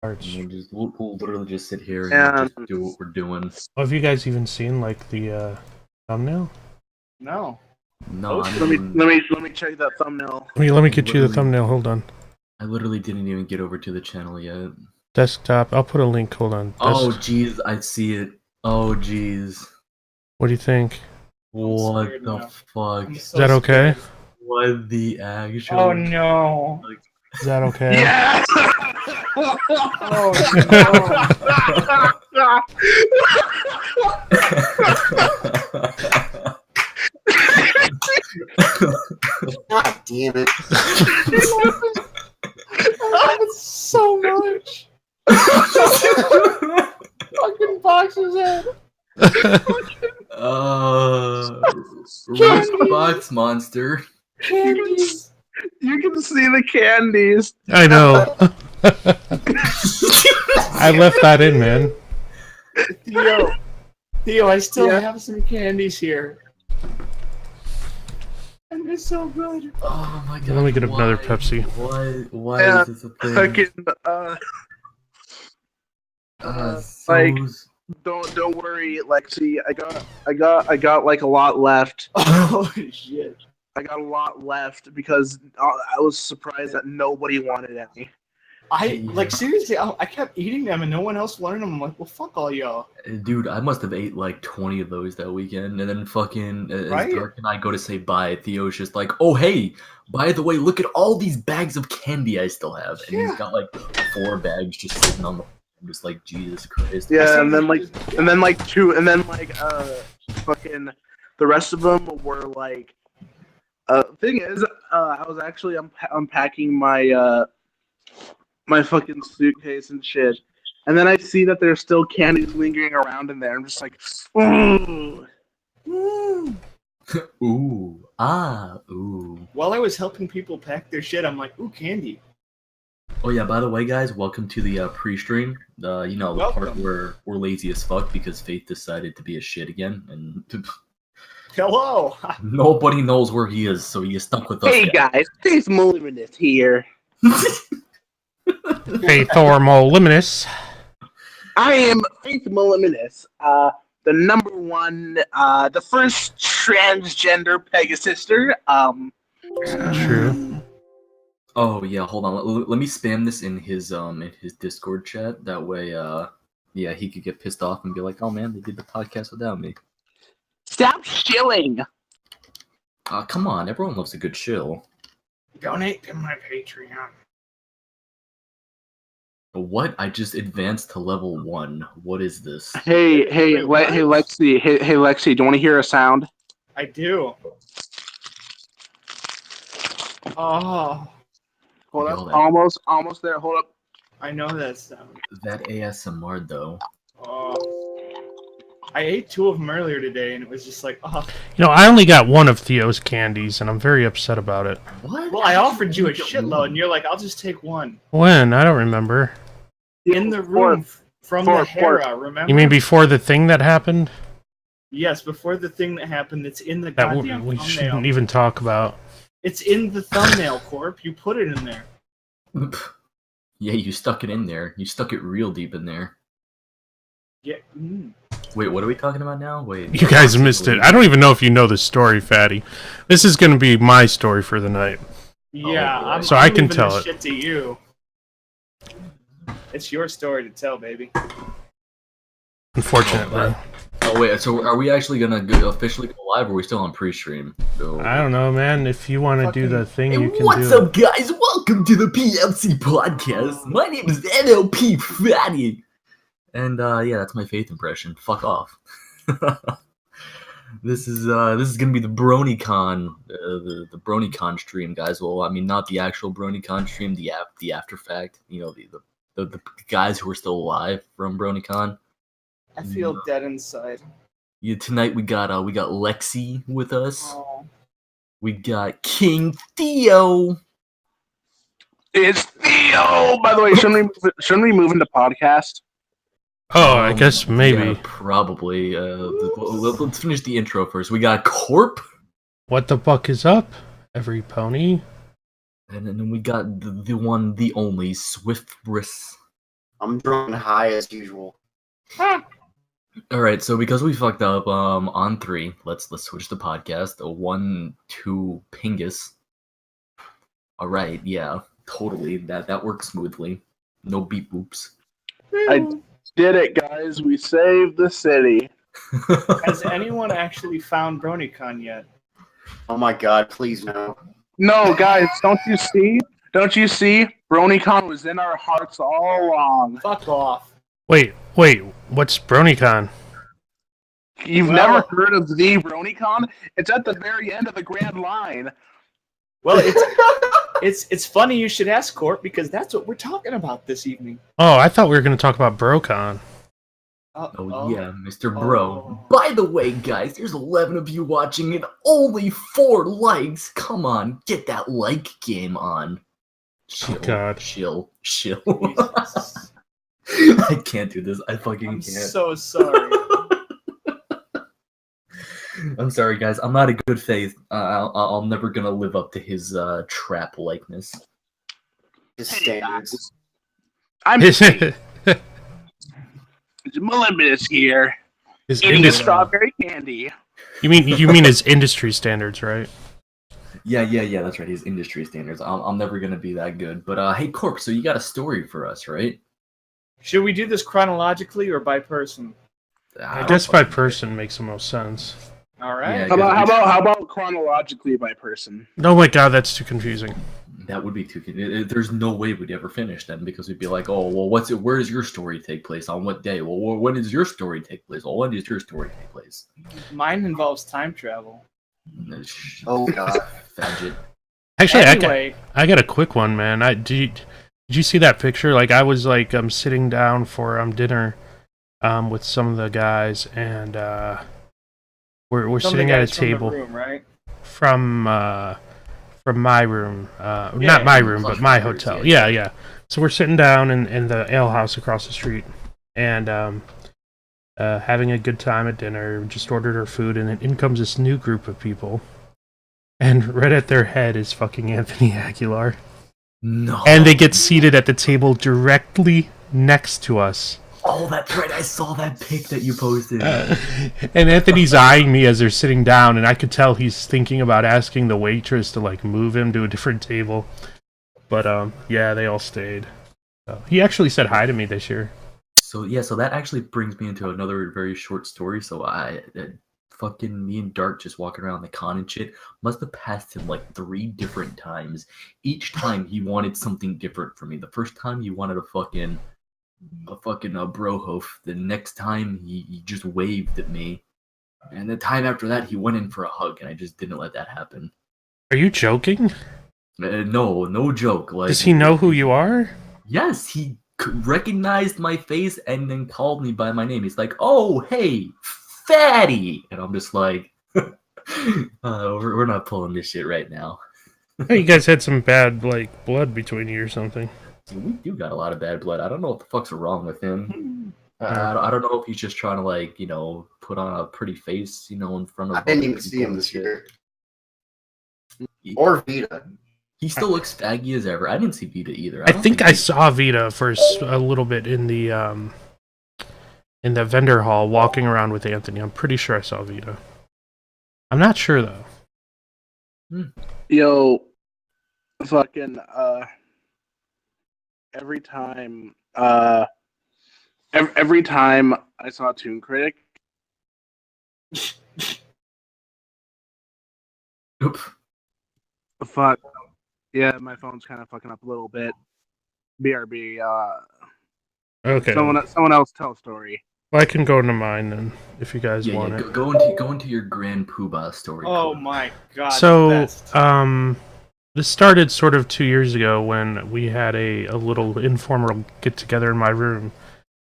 Arts. We'll literally just sit here and just do what we're doing. Oh, have you guys even seen like the thumbnail? No. No, let me check that thumbnail. Let me get you the thumbnail. Hold on. I literally didn't even get over to the channel yet. Desktop. I'll put a link. Hold on. Oh jeez, I see it. Oh jeez. What do you think? What the fuck? Is that okay? What the actual? Oh no. Is that okay? Yeah. Oh God damn it. I love it so much. Fucking boxer's head. Roast box monster. Candies. You can see the candies. I know. I left that in, man. Theo, I still have some candies here. And they're so good. Oh my god. Let me get another Pepsi. Why is this a thing? Fucking, don't worry, Lexi. I got like a lot left. Oh shit. I got a lot left because I was surprised that nobody wanted any. Seriously, I kept eating them and no one else wanted them. I'm like, well, fuck all y'all. Dude, I must have ate like 20 of those that weekend, and then fucking as Right? Dark and I go to say bye, Theo's just like, oh hey, by the way, look at all these bags of candy I still have, and he's got like 4 bags just sitting on the. I'm just like, Jesus Christ. Yeah, and then fucking the rest of them were like. Thing is, I was actually unpacking my my fucking suitcase and shit, and then I see that there's still candies lingering around in there. I'm just like, ooh. Ooh. Ooh. While I was helping people pack their shit, I'm like, ooh, candy. Oh yeah, by the way, guys, welcome to the pre-stream. You know, the part where we're lazy as fuck because Faith decided to be a shit again, and Hello. nobody knows where he is, so he is stuck with us. Hey guys, Faith Mulliminus here. Hey, Thormo Luminous. I am Faith Mulliminus, the number one, the first transgender Pegasister. True. Oh yeah, hold on. Let me spam this in his Discord chat. That way, yeah, he could get pissed off and be like, "Oh man, they did the podcast without me." Stop shilling. Come on, everyone loves a good chill. Donate to my Patreon. What? I just advanced to level 1. What is this? Hey, Wait, Lexi. Hey, Lexi. Do you want to hear a sound? I do. Oh. Hold Okay, up. hold on. Almost there. Hold up. I know that sound. That ASMR though. Oh. I ate 2 of them earlier today, and it was just like, oh. You know, I only got one of Theo's candies, and I'm very upset about it. What? Well, I offered you a shitload, and you're like, I'll just take one. When? I don't remember. In the room from the Hera, remember? You mean before the thing that happened? Yes, before the thing that happened that's in the That goddamn we thumbnail. shouldn't even talk about. It's in the thumbnail, Corp. You put it in there. Yeah, you stuck it in there. You stuck it real deep in there. Yeah. Wait, what are we talking about now? Wait. You guys missed it. I don't even know if you know the story, Fatty. This is going to be my story for the night. Yeah, So I'm I can leaving tell this it. shit to you. It's your story to tell, baby. Unfortunately. Oh wait, so are we actually gonna officially go live, or are we still on pre-stream? I don't know, man. If you want to do the thing, you can What's do up, guys? Welcome to the PFC podcast. My name is NLP Fatty. And yeah, that's my Faith impression. Fuck off. This is gonna be the BronyCon, the BronyCon stream, guys. Well, I mean, not the actual BronyCon stream, the after fact. You know, the guys who are still alive from BronyCon. I feel dead inside. Yeah, tonight we got Lexi with us. Oh. We got King Theo. It's Theo. By the way, shouldn't we move into podcast? Oh, I guess maybe. Yeah, probably. Let's finish the intro first. We got Corp. What the fuck is up, every pony? And then we got the one, the only, Swift Briss. I'm drunk and high as usual. All right, so because we fucked up on 3, let's switch the podcast. 1, 2, Pingus. All right, yeah, totally. That works smoothly. No beep boops. I did it, guys. We saved the city. Has anyone actually found BronyCon yet? Oh my god, please no. No, guys, don't you see? Don't you see? BronyCon was in our hearts all along. Fuck off. Wait, what's BronyCon? You've Well- never heard of the BronyCon? It's at the very end of the Grand Line. Well, it's funny you should ask, Corp, because that's what we're talking about this evening. Oh, I thought we were going to talk about BroCon. Oh yeah, Mr. Bro. By the way, guys, there's 11 of you watching and only 4 likes. Come on, get that like game on. Chill, God. chill. Jesus. I can't do this. I fucking I'm can't. so sorry. I'm sorry, guys. I'm not a good faith. I'm never gonna live up to his trap likeness. His standards. I'm His Melambus here, eating industry. strawberry candy. You mean his industry standards, right? Yeah. That's right. His industry standards. I'm never gonna be that good. But hey, Corp. So you got a story for us, right? Should we do this chronologically or by person? I guess by person makes the most sense. All right. Yeah. How about chronologically by person? Oh my god, that's too confusing. That would be too. There's no way we'd ever finish then because we'd be like, oh well, where does your story take place on what day? Well, when does your story take place? Well, when does your story take place? Mine involves time travel. Oh god. Fadget. Actually, Anyway, I got a quick one, man. Did you see that picture? Like, I was like, sitting down for dinner, with some of the guys, and we're some of the sitting at a guys from the table room, right? from my room, Yeah, not my room, plus but my members, hotel. yeah. Yeah. So we're sitting down in the ale house across the street, and having a good time at dinner. Just ordered our food, and then in comes this new group of people, and right at their head is fucking Anthony Aguilar, No. and they get seated at the table directly next to us. Oh, that's right. I saw that pic that you posted. And Anthony's eyeing me as they're sitting down, and I could tell he's thinking about asking the waitress to like move him to a different table. But yeah, they all stayed. He actually said hi to me this year. So that actually brings me into another very short story. So fucking me and Dart just walking around the con and shit must have passed him like 3 different times. Each time he wanted something different from me. The first time he wanted a fucking brohof. The next time he just waved at me, and the time after that he went in for a hug, and I just didn't let that happen. Are you joking? No joke. Like, Does he know who you are? Yes, he recognized my face and then called me by my name. He's like, "Oh, hey, fatty," and I'm just like, we're not pulling this shit right now. Hey, you guys had some bad like blood between you or something. We do got a lot of bad blood. I don't know what the fuck's wrong with him. I don't know if he's just trying to like, put on a pretty face, in front of. I didn't even other see people him and this shit. year. He- Or Vita. He still looks faggy as ever. I didn't see Vita either. I don't think I he- saw Vita for a little bit in the vendor hall walking around with Anthony. I'm pretty sure I saw Vita. I'm not sure though. Yo, fucking every time every time I saw Toon Critic, Oop. fuck. Yeah, my phone's kind of fucking up a little bit. BRB. Okay. Someone else tell a story. Well, I can go into mine then if you guys want it. Go into your Grand Poobah story. Oh Corp. my god. the So, best. this started sort of 2 years ago when we had a little informal get-together in my room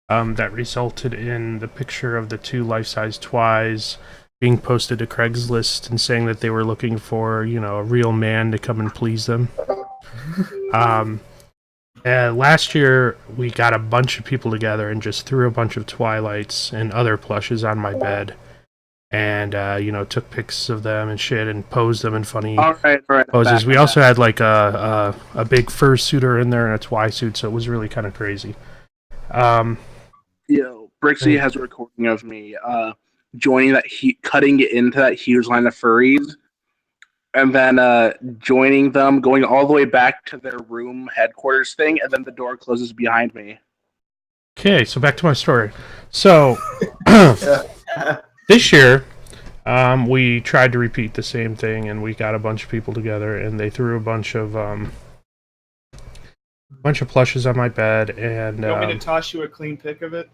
that resulted in the picture of the 2 life-size Twi's being posted to Craigslist and saying that they were looking for, a real man to come and please them. Last year, we got a bunch of people together and just threw a bunch of Twilights and other plushes on my bed. And, took pics of them and shit and posed them in funny All right. poses. We also had like a big fursuiter in there and a Twi suit, so it was really kind of crazy. Brixie has a recording of me joining that cutting it into that huge line of furries, and then joining them, going all the way back to their room headquarters thing, and then the door closes behind me. Okay, so back to my story. So this year, we tried to repeat the same thing, and we got a bunch of people together, and they threw a bunch of plushes on my bed. And you want me to toss you a clean pic of it?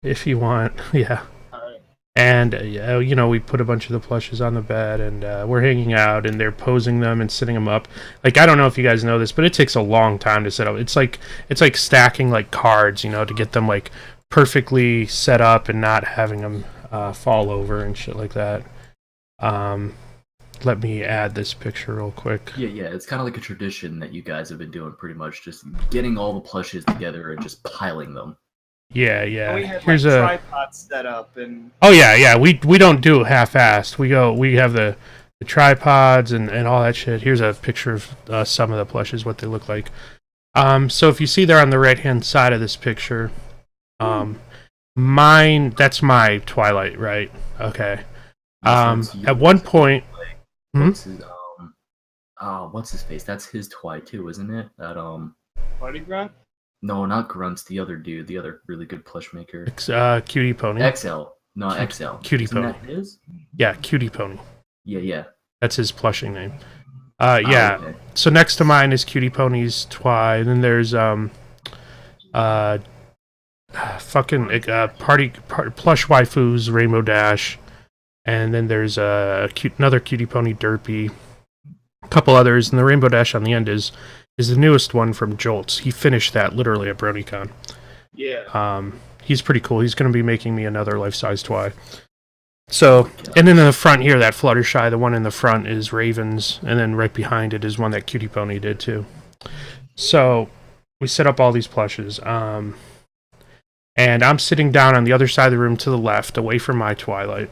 If you want, yeah. All right. And we put a bunch of the plushes on the bed, and we're hanging out, and they're posing them and setting them up. Like, I don't know if you guys know this, but it takes a long time to set up. It's like stacking like cards, to get them like perfectly set up and not having them fall over and shit like that. Let me add this picture real quick. Yeah, it's kind of like a tradition that you guys have been doing, pretty much, just getting all the plushes together and just piling them. Yeah. And we had here's a tripod set up and. Oh yeah. We don't do half-assed. We have the tripods and all that shit. Here's a picture of some of the plushes, what they look like. So if you see there on the right-hand side of this picture, that's my Twilight, right? Okay. At one point, what's his face? That's his Twilight too, isn't it? That Party Grunt? No, not Grunts. The other dude, the other really good plush maker. Cutie Pony. XL. No, XL. Cutie Isn't Pony. That his? Yeah, Cutie Pony. Yeah. That's his plushing name. Yeah. Okay. So next to mine is Cutie Pony's Twi, and then there's plush waifus, Rainbow Dash, and then there's another Cutie Pony Derpy, a couple others, and the Rainbow Dash on the end is the newest one from Jolts. He finished that literally at BroCon. Yeah. He's pretty cool. He's going to be making me another life-size Twi. So, and then in the front here, that Fluttershy, the one in the front is Ravens, and then right behind it is one that Cutie Pony did too. So, we set up all these plushes. And I'm sitting down on the other side of the room to the left, away from my Twilight.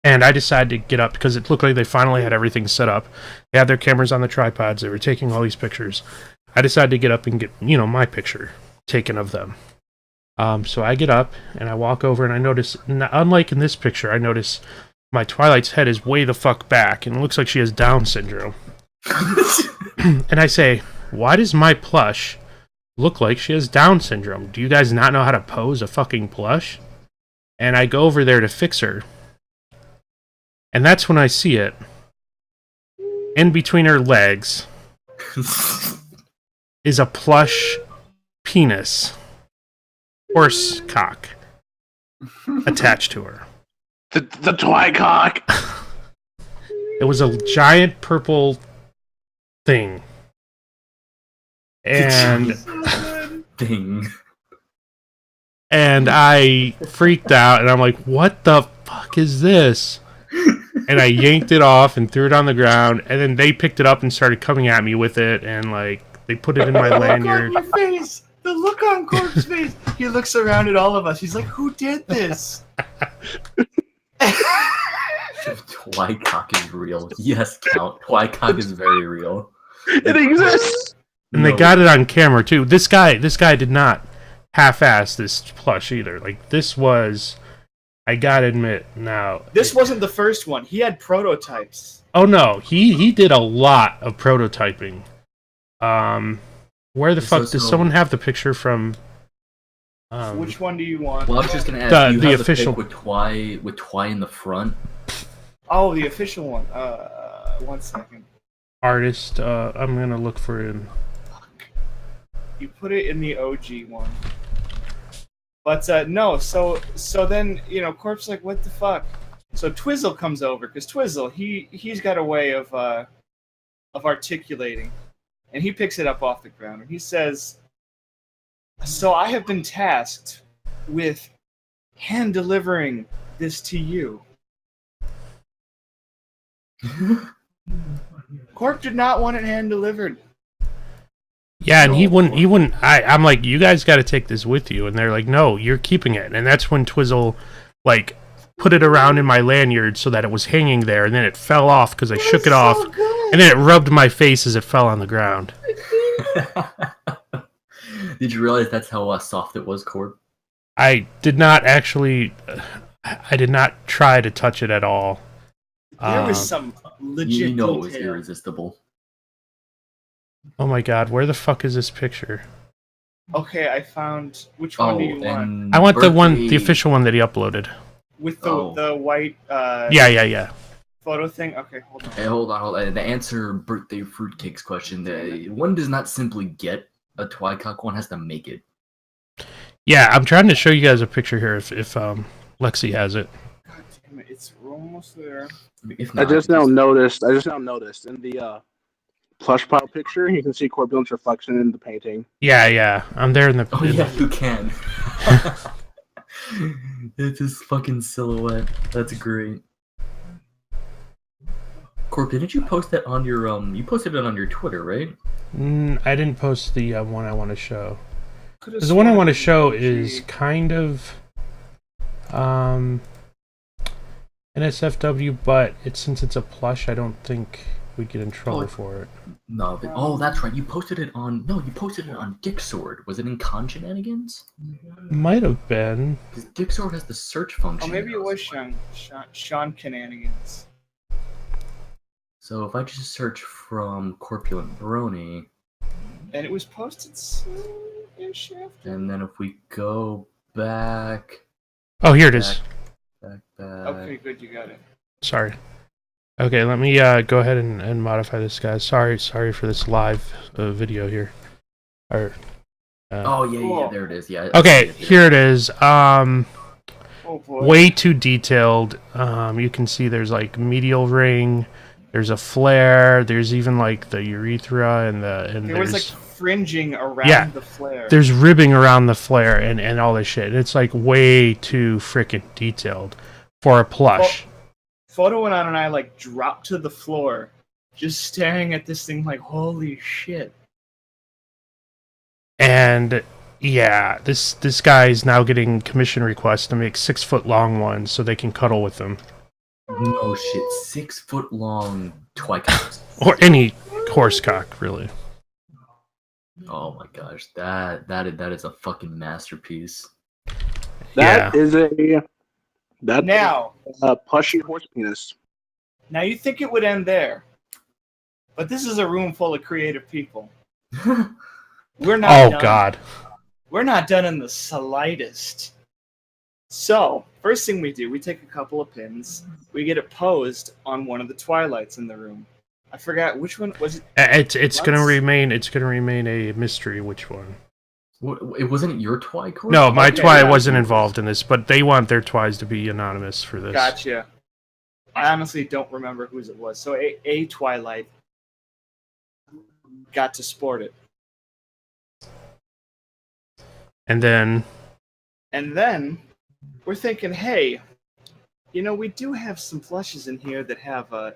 And I decided to get up because it looked like they finally had everything set up. They had their cameras on the tripods. They were taking all these pictures. I decided to get up and get, my picture taken of them. So I get up and I walk over and I notice, unlike in this picture, I notice my Twilight's head is way the fuck back and it looks like she has Down syndrome. And I say, why does my plush look like she has Down syndrome? Do you guys not know how to pose a fucking plush? And I go over there to fix her. And that's when I see it. In between her legs is a plush penis. Horse cock. Attached to her. The Twi cock! It was a giant purple thing. And... And I freaked out and I'm like, what the fuck is this? And I yanked it off and threw it on the ground, and then they picked it up and started coming at me with it, and like they put it in my lanyard. Look on your face! The look on Corp's face! He looks around at all of us. He's like, who did this? Twi cock is real. Yes, Count. Twi cock is very real. It exists! And they got it on camera too. This guy did not half-ass this plush either. Like this was, I gotta admit now. This wasn't the first one. He had prototypes. Oh no, he did a lot of prototyping. Where the fuck does someone have the picture from? Which one do you want? Well, I was just gonna ask. The official with Twi in the front. Oh, the official one. 1 second. Artist. I'm gonna look for him. You put it in the OG one. But no, so then Corp's like, what the fuck? So Twizzle comes over because Twizzle he's got a way of articulating, and he picks it up off the ground and he says, "So I have been tasked with hand delivering this to you." Corp did not want it hand delivered. Yeah, and he wouldn't. I'm like, you guys got to take this with you, and they're like, no, you're keeping it. And that's when Twizzle, like, put it around in my lanyard so that it was hanging there, and then it fell off because I shook it off, and then it rubbed my face as it fell on the ground. Did you realize that's how soft it was, Cord? I did not actually. I did not try to touch it at all. There was some legit You know it was detail. irresistible. Oh my god, where the fuck is this picture? Okay, I found. Which one do you want? and I want the birthday- official one that he uploaded. With the white Yeah. photo thing? Okay, hold on. Hey, hold on. To answer birthday fruitcake's question, one does not simply get a Twycock, one has to make it. Yeah, I'm trying to show you guys a picture here if Lexi has it. God damn it, it's almost there. If I not, just now noticed in the plush pile picture, you can see Corpulent's reflection in the painting. Yeah. I'm there in the. Oh yeah, you can. It's his fucking silhouette. That's great. Corp, didn't you post that on your you posted it on your Twitter, right? I didn't post the one I want to show. Could've Because the one I sworn want to it was show OG. is kind of NSFW, but since it's a plush, I don't think we'd get in trouble for it. No, but, that's right. You posted it on Dick Sword. Was it in Con Shenanigans? Might have been. Because Dick Sword has the search function. Oh, maybe it was Sean Shenanigans. So if I just search from Corpulent Brony, And it was posted soon-ish after. and then if we go back, Oh, here it is. back. Okay, good, you got it. Sorry. Okay, let me go ahead and modify this, guys. Sorry for this live video here. Or. Oh yeah, Cool. there it is. Yeah. I Okay, see it here it is. Oh boy. Way too detailed. You can see there's like medial ring. There's a flare. There's even like the urethra and There was like fringing around Yeah. the flare. there's ribbing around the flare and all this shit. It's like way too freaking detailed for a plush. Photo and I like dropped to the floor, just staring at this thing like, holy shit. And yeah, this guy's now getting commission requests to make 6-foot long ones so they can cuddle with them. No shit, 6 foot long Twycocks. Or any horsecock, really. Oh my gosh, that is a fucking masterpiece. That is Now, a plushy horse penis. now you think it would end there, but this is a room full of creative people. We're not Oh done. god. We're not done in the slightest. So, first thing we do, we take a couple of pins, we get it posed on one of the twilights in the room. I forgot which one was it. It's gonna Let's- remain a mystery which one. It wasn't your Twy, Corp? No, my Okay, Twi yeah. wasn't involved in this, but they want their Twi's to be anonymous for this. Gotcha. I honestly don't remember whose it was. So a Twilight got to sport it. And then And then we're thinking, hey, we do have some plushes in here that have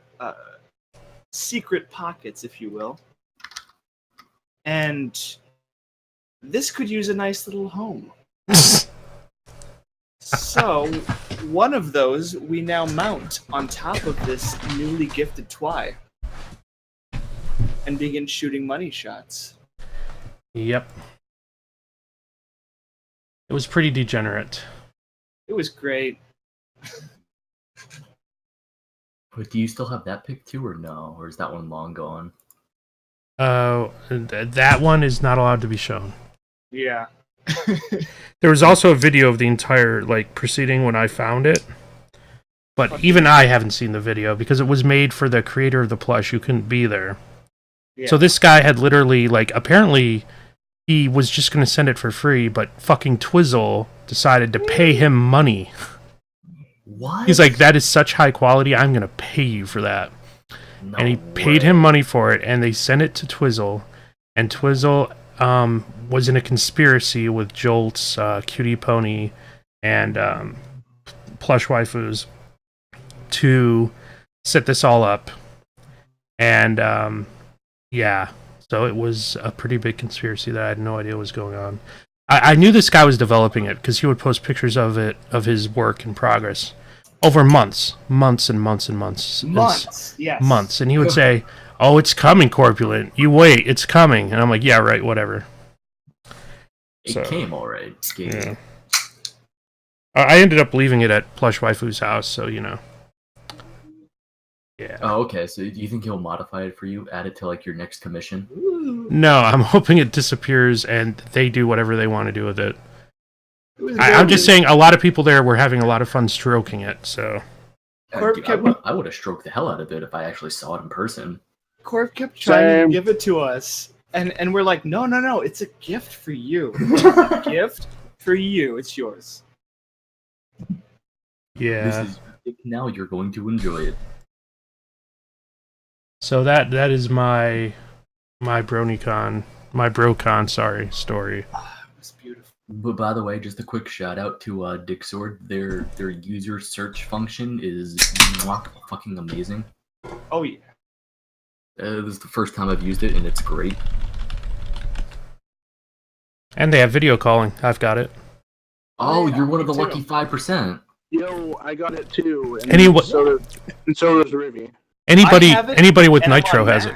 secret pockets, if you will. And this could use a nice little home. So, one of those we now mount on top of this newly gifted Twy and begin shooting money shots. Yep. It was pretty degenerate. It was great. But do you still have that pic too, or no? Or is that one long gone? That one is not allowed to be shown. Yeah. There was also a video of the entire proceeding when I found it. But even I haven't seen the video because it was made for the creator of the plush who couldn't be there. Yeah. So this guy had literally apparently he was just going to send it for free, but fucking Twizzle decided to pay him money. What? He's like, that is such high quality, I'm going to pay you for that. No And he paid way. him money for it, and they sent it to Twizzle. And Twizzle was in a conspiracy with Jolt's Cutie Pony and Plush Waifus to set this all up. And yeah, so it was a pretty big conspiracy that I had no idea what was going on. I knew this guy was developing it because he would post pictures of his work in progress over months and months. Yes. Months. And he would say, "Oh, it's coming, Corpulent. You wait, it's coming." And I'm like, "Yeah, right, whatever." It came alright. Yeah. I ended up leaving it at Plush Waifu's house, so you know. Yeah. Oh, okay. So do you think he'll modify it for you? Add it to like your next commission? No, I'm hoping it disappears and they do whatever they want to do with it. I'm just saying, a lot of people there were having a lot of fun stroking it, so. Dude, I would have stroked the hell out of it if I actually saw it in person. Corp kept trying to give it to us, and we're like, no, it's a gift for you. It's a gift for you. It's yours. Yeah. Now you're going to enjoy it. So that is my BroCon, sorry, story. It was beautiful. But by the way, just a quick shout out to Dixord. Their user search function is fucking amazing. Oh yeah. This is the first time I've used it, and it's great. And they have video calling. I've got it. Oh, you're one of the lucky 5%. Yo, I got it too. And so does Rivy. Anybody with Nitro has it.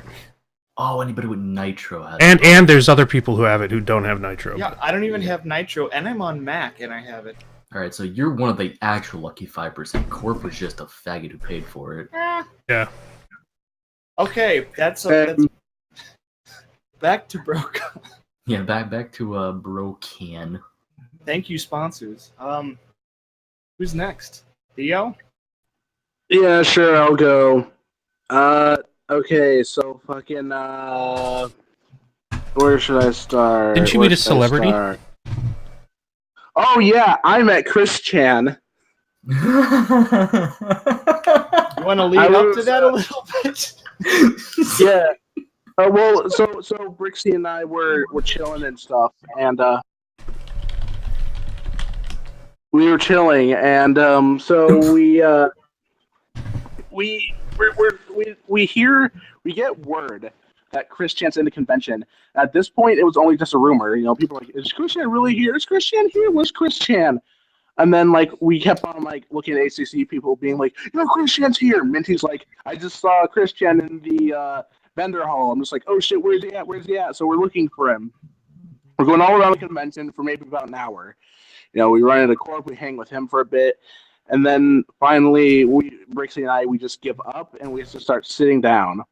Oh, anybody with Nitro has it. And there's other people who have it who don't have Nitro. Yeah, I don't even have Nitro, and I'm on Mac, and I have it. Alright, so you're one of the actual lucky 5%. Corp was just a faggot who paid for it. Yeah. Okay, that's back to BroCon. Yeah, back to BroCon. Thank you, sponsors. Who's next? Theo? Yeah, sure, I'll go. Okay, so fucking, where should I start? Didn't you meet a celebrity? Oh, yeah, I met Chris Chan. You want to lead up to that a little bit? Yeah. Well, so Brixie and I were chilling and stuff, and, we were chilling, and so we get word that Chris Chan's in the convention. At this point, it was only just a rumor. You know, people were like, "Is Chris Chan really here? Is Chris Chan here? Where's Chris Chan?" And then like we kept on like looking at ACC people being like, "You know, Chris Chan's here." Minty's like, "I just saw Chris Chan in the vendor hall." I'm just like, "Oh shit, where's he at? Where's he at?" So we're looking for him. We're going all around the convention for maybe about an hour. You know, we run into Corp, we hang with him for a bit, and then finally, Brixie and I, we just give up and we just start sitting down.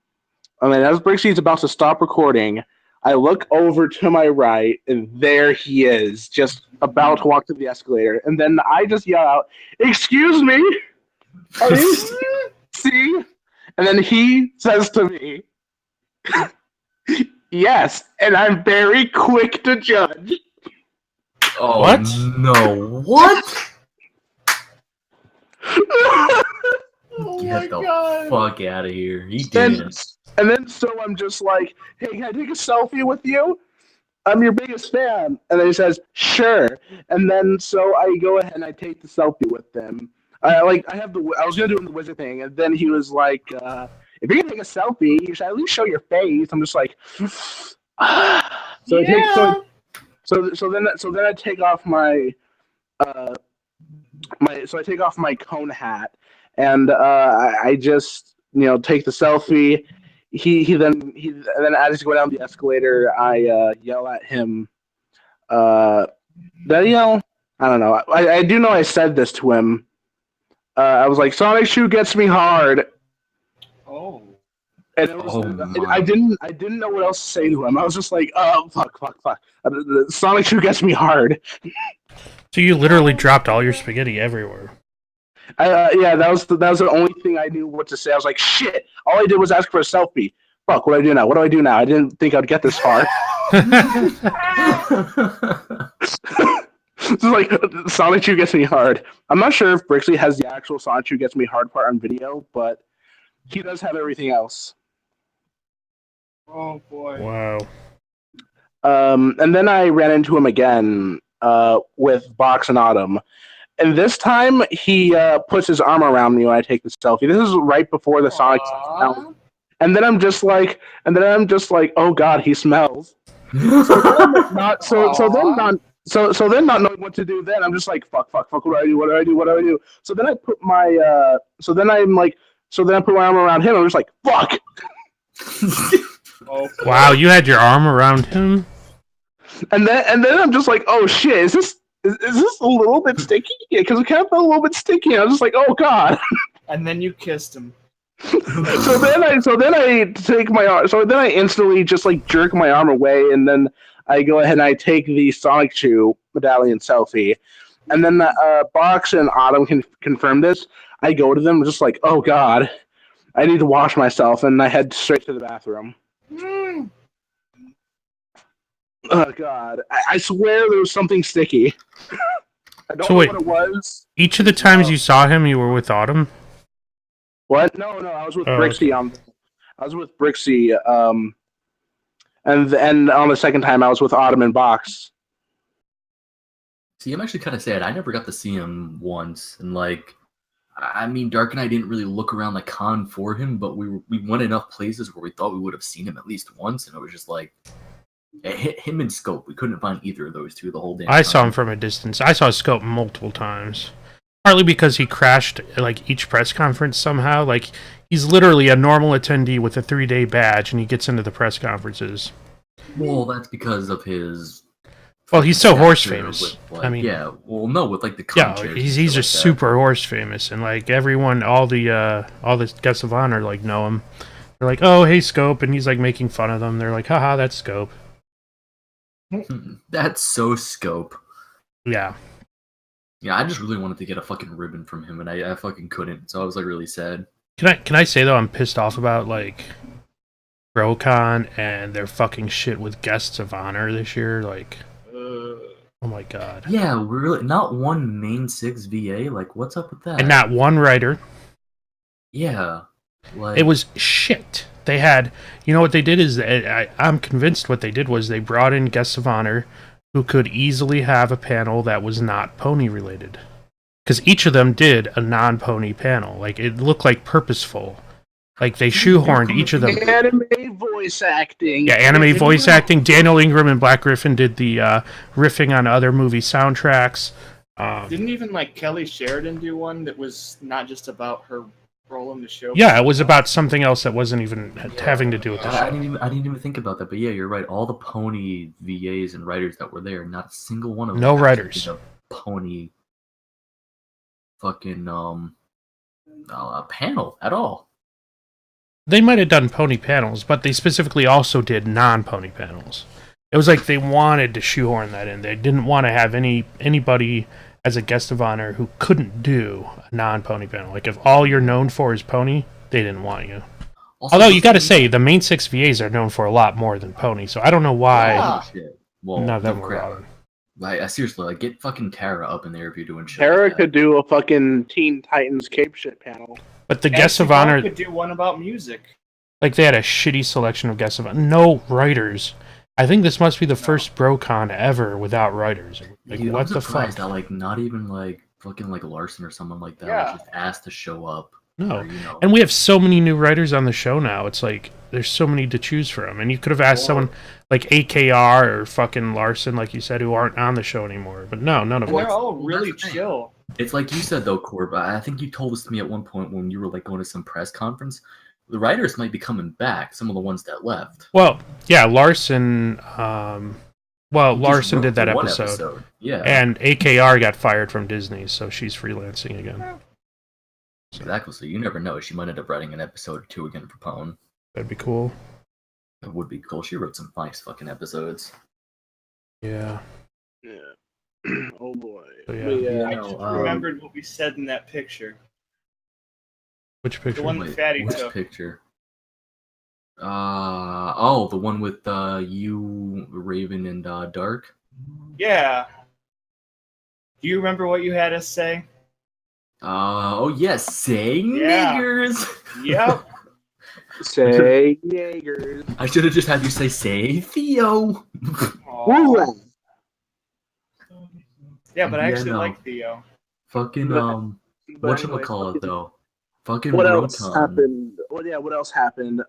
And then as Brixie's about to stop recording, I look over to my right, and there he is, just about to walk to the escalator. And then I just yell out, "Excuse me, are you see?" And then he says to me, "Yes," and I'm very quick to judge. Oh, what? No, what? Oh Get the God. fuck out of here. He did. And then so I'm just like, "Hey, can I take a selfie with you? I'm your biggest fan." And then he says, "Sure." And then so I go ahead and I take the selfie with them. I was gonna do the wizard thing, and then he was like, "If you're gonna take a selfie, you should at least show your face." I'm just like, so Yeah. So then I take off my I take off my cone hat, and I just take the selfie. Then as he's going down the escalator, I yell at him. Did I yell? I don't know. I do know I said this to him. I was like, "Sonic Shoe gets me hard." Oh. And it was, I didn't know what else to say to him. I was just like, "Oh fuck." Sonic Shoe gets me hard. So you literally dropped all your spaghetti everywhere. Yeah, that was the only thing I knew what to say. I was like, "Shit!" All I did was ask for a selfie. Fuck, what do I do now? What do I do now? I didn't think I'd get this far. It's like Sonic Shoe gets me hard. I'm not sure if Brixie has the actual Sonic Shoe gets me hard part on video, but he does have everything else. Oh boy. Wow. And then I ran into him again with Box and Autumn. And this time, he puts his arm around me when I take the selfie. This is right before the Sonic sound. And then I'm just like, "Oh God, he smells." So then not knowing what to do, then I'm just like, fuck. What do I do? So then I put my, so then I put my arm around him. I'm just like, fuck. Oh, Wow, you had your arm around him? And then I'm just like, oh shit, is this a little bit sticky? Yeah, because it kind of felt a little bit sticky. I was just like, oh god. And then you kissed him. So then I instantly just like jerk my arm away, and then I go ahead and I take the Sonic Chew medallion selfie, and then Box and Autumn can confirm this. I go to them just like, oh god, I need to wash myself, and I head straight to the bathroom. Oh god, I swear there was something sticky. I don't know what it was. Each of the times you saw him, you were with Autumn? What? No, I was with Brixie. I was with Brixie. And on the second time, I was with Autumn and Box. See, I'm actually kind of sad. I never got to see him once, and like, I mean, Dark and I didn't really look around the con for him, but we went enough places where we thought we would have seen him at least once, and it was just like, it hit him in Scope. We couldn't find either of those two the whole damn time. I saw him from a distance. I saw Scope multiple times. Partly because he crashed like each press conference somehow. Like he's literally a normal attendee with a 3-day badge, and he gets into the press conferences. Well, that's because of his. Well, he's so horse famous. With, like, I mean, yeah. Well, no, with like the he's just like super horse famous, and like everyone, all the guests of honor like know him. They're like, "Oh, hey, Scope," and he's like making fun of them. They're like, "Haha, that's Scope." That's so Scope. Yeah. Yeah, I just really wanted to get a fucking ribbon from him, and I fucking couldn't, so I was like really sad. Can I say though, I'm pissed off about like BroCon and their fucking shit with guests of honor this year. Like, oh my god. Yeah, we're really not one main 6 VA. Like, what's up with that? And not one writer. Yeah, like it was shit. They had, you know what they did is I'm convinced what they did was they brought in guests of honor who could easily have a panel that was not pony related. Because each of them did a non-pony panel. Like, it looked like purposeful. Like, they shoehorned each of them. Anime voice acting. Yeah, anime voice acting. Daniel Ingram and Black Griffin did the riffing on other movie soundtracks. Didn't even, like, Kelly Sheridan do one that was not just about her role in the show? Yeah, it was about something else that wasn't even having to do with the show. I didn't even think about that, but yeah, you're right. All the pony VAs and writers that were there, not a single one of them. No writers. A pony fucking panel at all. They might have done pony panels, but they specifically also did non-pony panels. It was like they wanted to shoehorn that in. They didn't want to have anybody as a guest of honor who couldn't do a non-pony panel. Like, if all you're known for is pony, they didn't want you. Also, although, you gotta say, the main 6 VAs are known for a lot more than pony, so I don't know why well, none of them were on. Like, seriously, like, get fucking Tara up in there if you're doing shit. Tara like could do a fucking Teen Titans Cape shit panel. But the guests of honor could do one about music. Like, they had a shitty selection of guests of honor. No writers. I think this must be the first BroCon ever without writers. Like, dude, what I'm the surprised fuck? that, like, not even like fucking like Larson or someone like that was just asked to show up. No, or, you know. And we have so many new writers on the show now. It's like there's so many to choose from, and you could have asked someone like AKR or fucking Larson, like you said, who aren't on the show anymore. But no, none of them. They're all really chill. It's like you said though, Corb. I think you told this to me at one point when you were like going to some press conference. The writers might be coming back. Some of the ones that left. Well, yeah, Larson. Larson did that episode. Yeah, and AKR got fired from Disney, so she's freelancing again. Exactly. So you never know. She might end up writing an episode or 2 again for Pwn. That'd be cool. It would be cool. She wrote some nice fucking episodes. Yeah. Yeah. Oh boy. So, yeah. I just remembered what we said in that picture. Which picture? The one that Fatty Which took. picture? The one with you, Raven, and Dark. Yeah. Do you remember what you had us say? Oh yes, say niggers. Yep. Say niggers. I should have just had you say Theo. Yeah, but I actually like Theo. Fucking whatchamacallit though? Fucking what BroCon. else happened? Well, yeah, what else happened?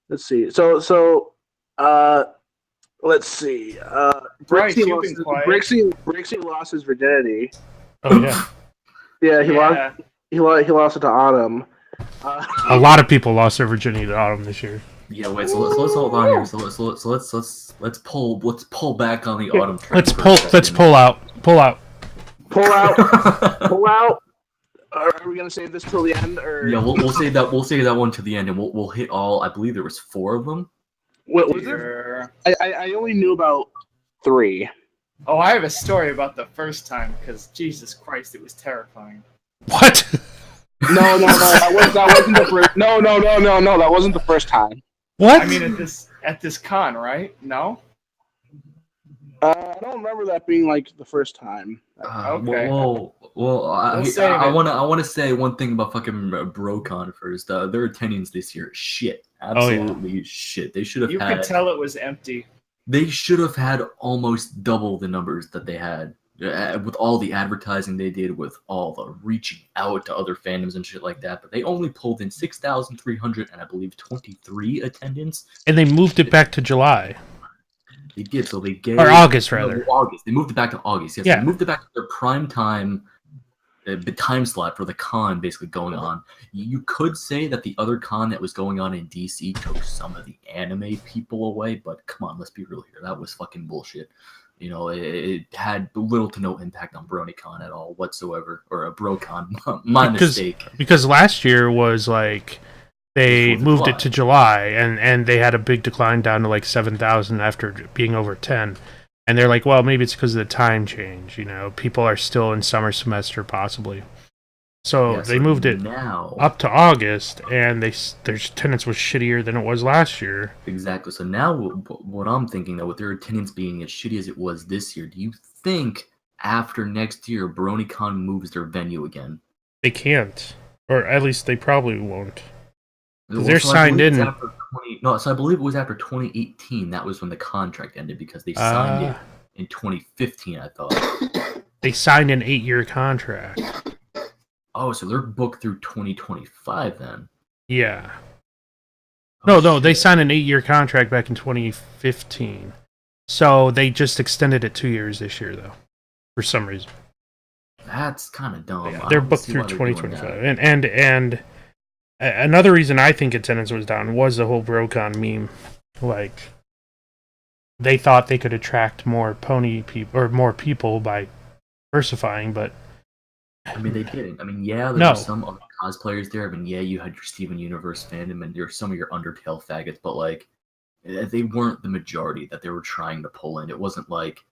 Let's see. So let's see. Brixie lost his virginity. Oh yeah. Yeah, he lost it to Autumn. A lot of people lost their virginity to Autumn this year. Yeah, wait. So let's hold on here. So let's pull back on the autumn train. Let's pull out. Pull out. Pull out. Are we gonna save this till the end, or Yeah, we'll save that. We'll save that one to the end, and we'll hit all. I believe there was 4 of them. what was there? I only knew about 3. Oh, I have a story about the first time because Jesus Christ, it was terrifying. What? No, that wasn't the first. No, that wasn't the first time. What? I mean, at this con, right? No. I don't remember that being like the first time. Okay. Well, I want to say one thing about fucking BroCon first. Their attendance this year, shit, absolutely shit. They should have. You could tell it was empty. They should have had almost double the numbers that they had with all the advertising they did, with all the reaching out to other fandoms and shit like that. But they only pulled in 6,300 and I believe 23 attendance. And they moved it back to July. They did, so they gave... Or August, rather. No, August. They moved it back to August, yes. Yeah. They moved it back to their prime time, the time slot for the con basically going on. You could say that the other con that was going on in DC took some of the anime people away, but come on, let's be real here. That was fucking bullshit. You know, it had little to no impact on BronyCon at all whatsoever, or a BroCon. Mistake. Because last year was like... They moved it to July, and they had a big decline down to like 7,000 after being over 10. And they're like, well, maybe it's because of the time change. You know, people are still in summer semester, possibly. So they moved it up to August, and their attendance was shittier than it was last year. Exactly. So now what I'm thinking, though, with their attendance being as shitty as it was this year, do you think after next year, BronyCon moves their venue again? They can't. Or at least they probably won't. They're signed in. So I believe it was after 2018. That was when the contract ended because they signed it in 2015, I thought. They signed an 8-year contract. Oh, so they're booked through 2025 then? Yeah. Oh, No, they signed an 8-year contract back in 2015. So they just extended it 2 years this year, though, for some reason. That's kind of dumb. Yeah, they're booked through 2025. And another reason I think attendance was down was the whole BroCon meme. Like, they thought they could attract more pony people or more people by diversifying, but I mean, they didn't. I mean, yeah, there were some other cosplayers there. I mean, yeah, you had your Steven Universe fandom and there's some of your Undertale faggots, but like, they weren't the majority that they were trying to pull in. It wasn't like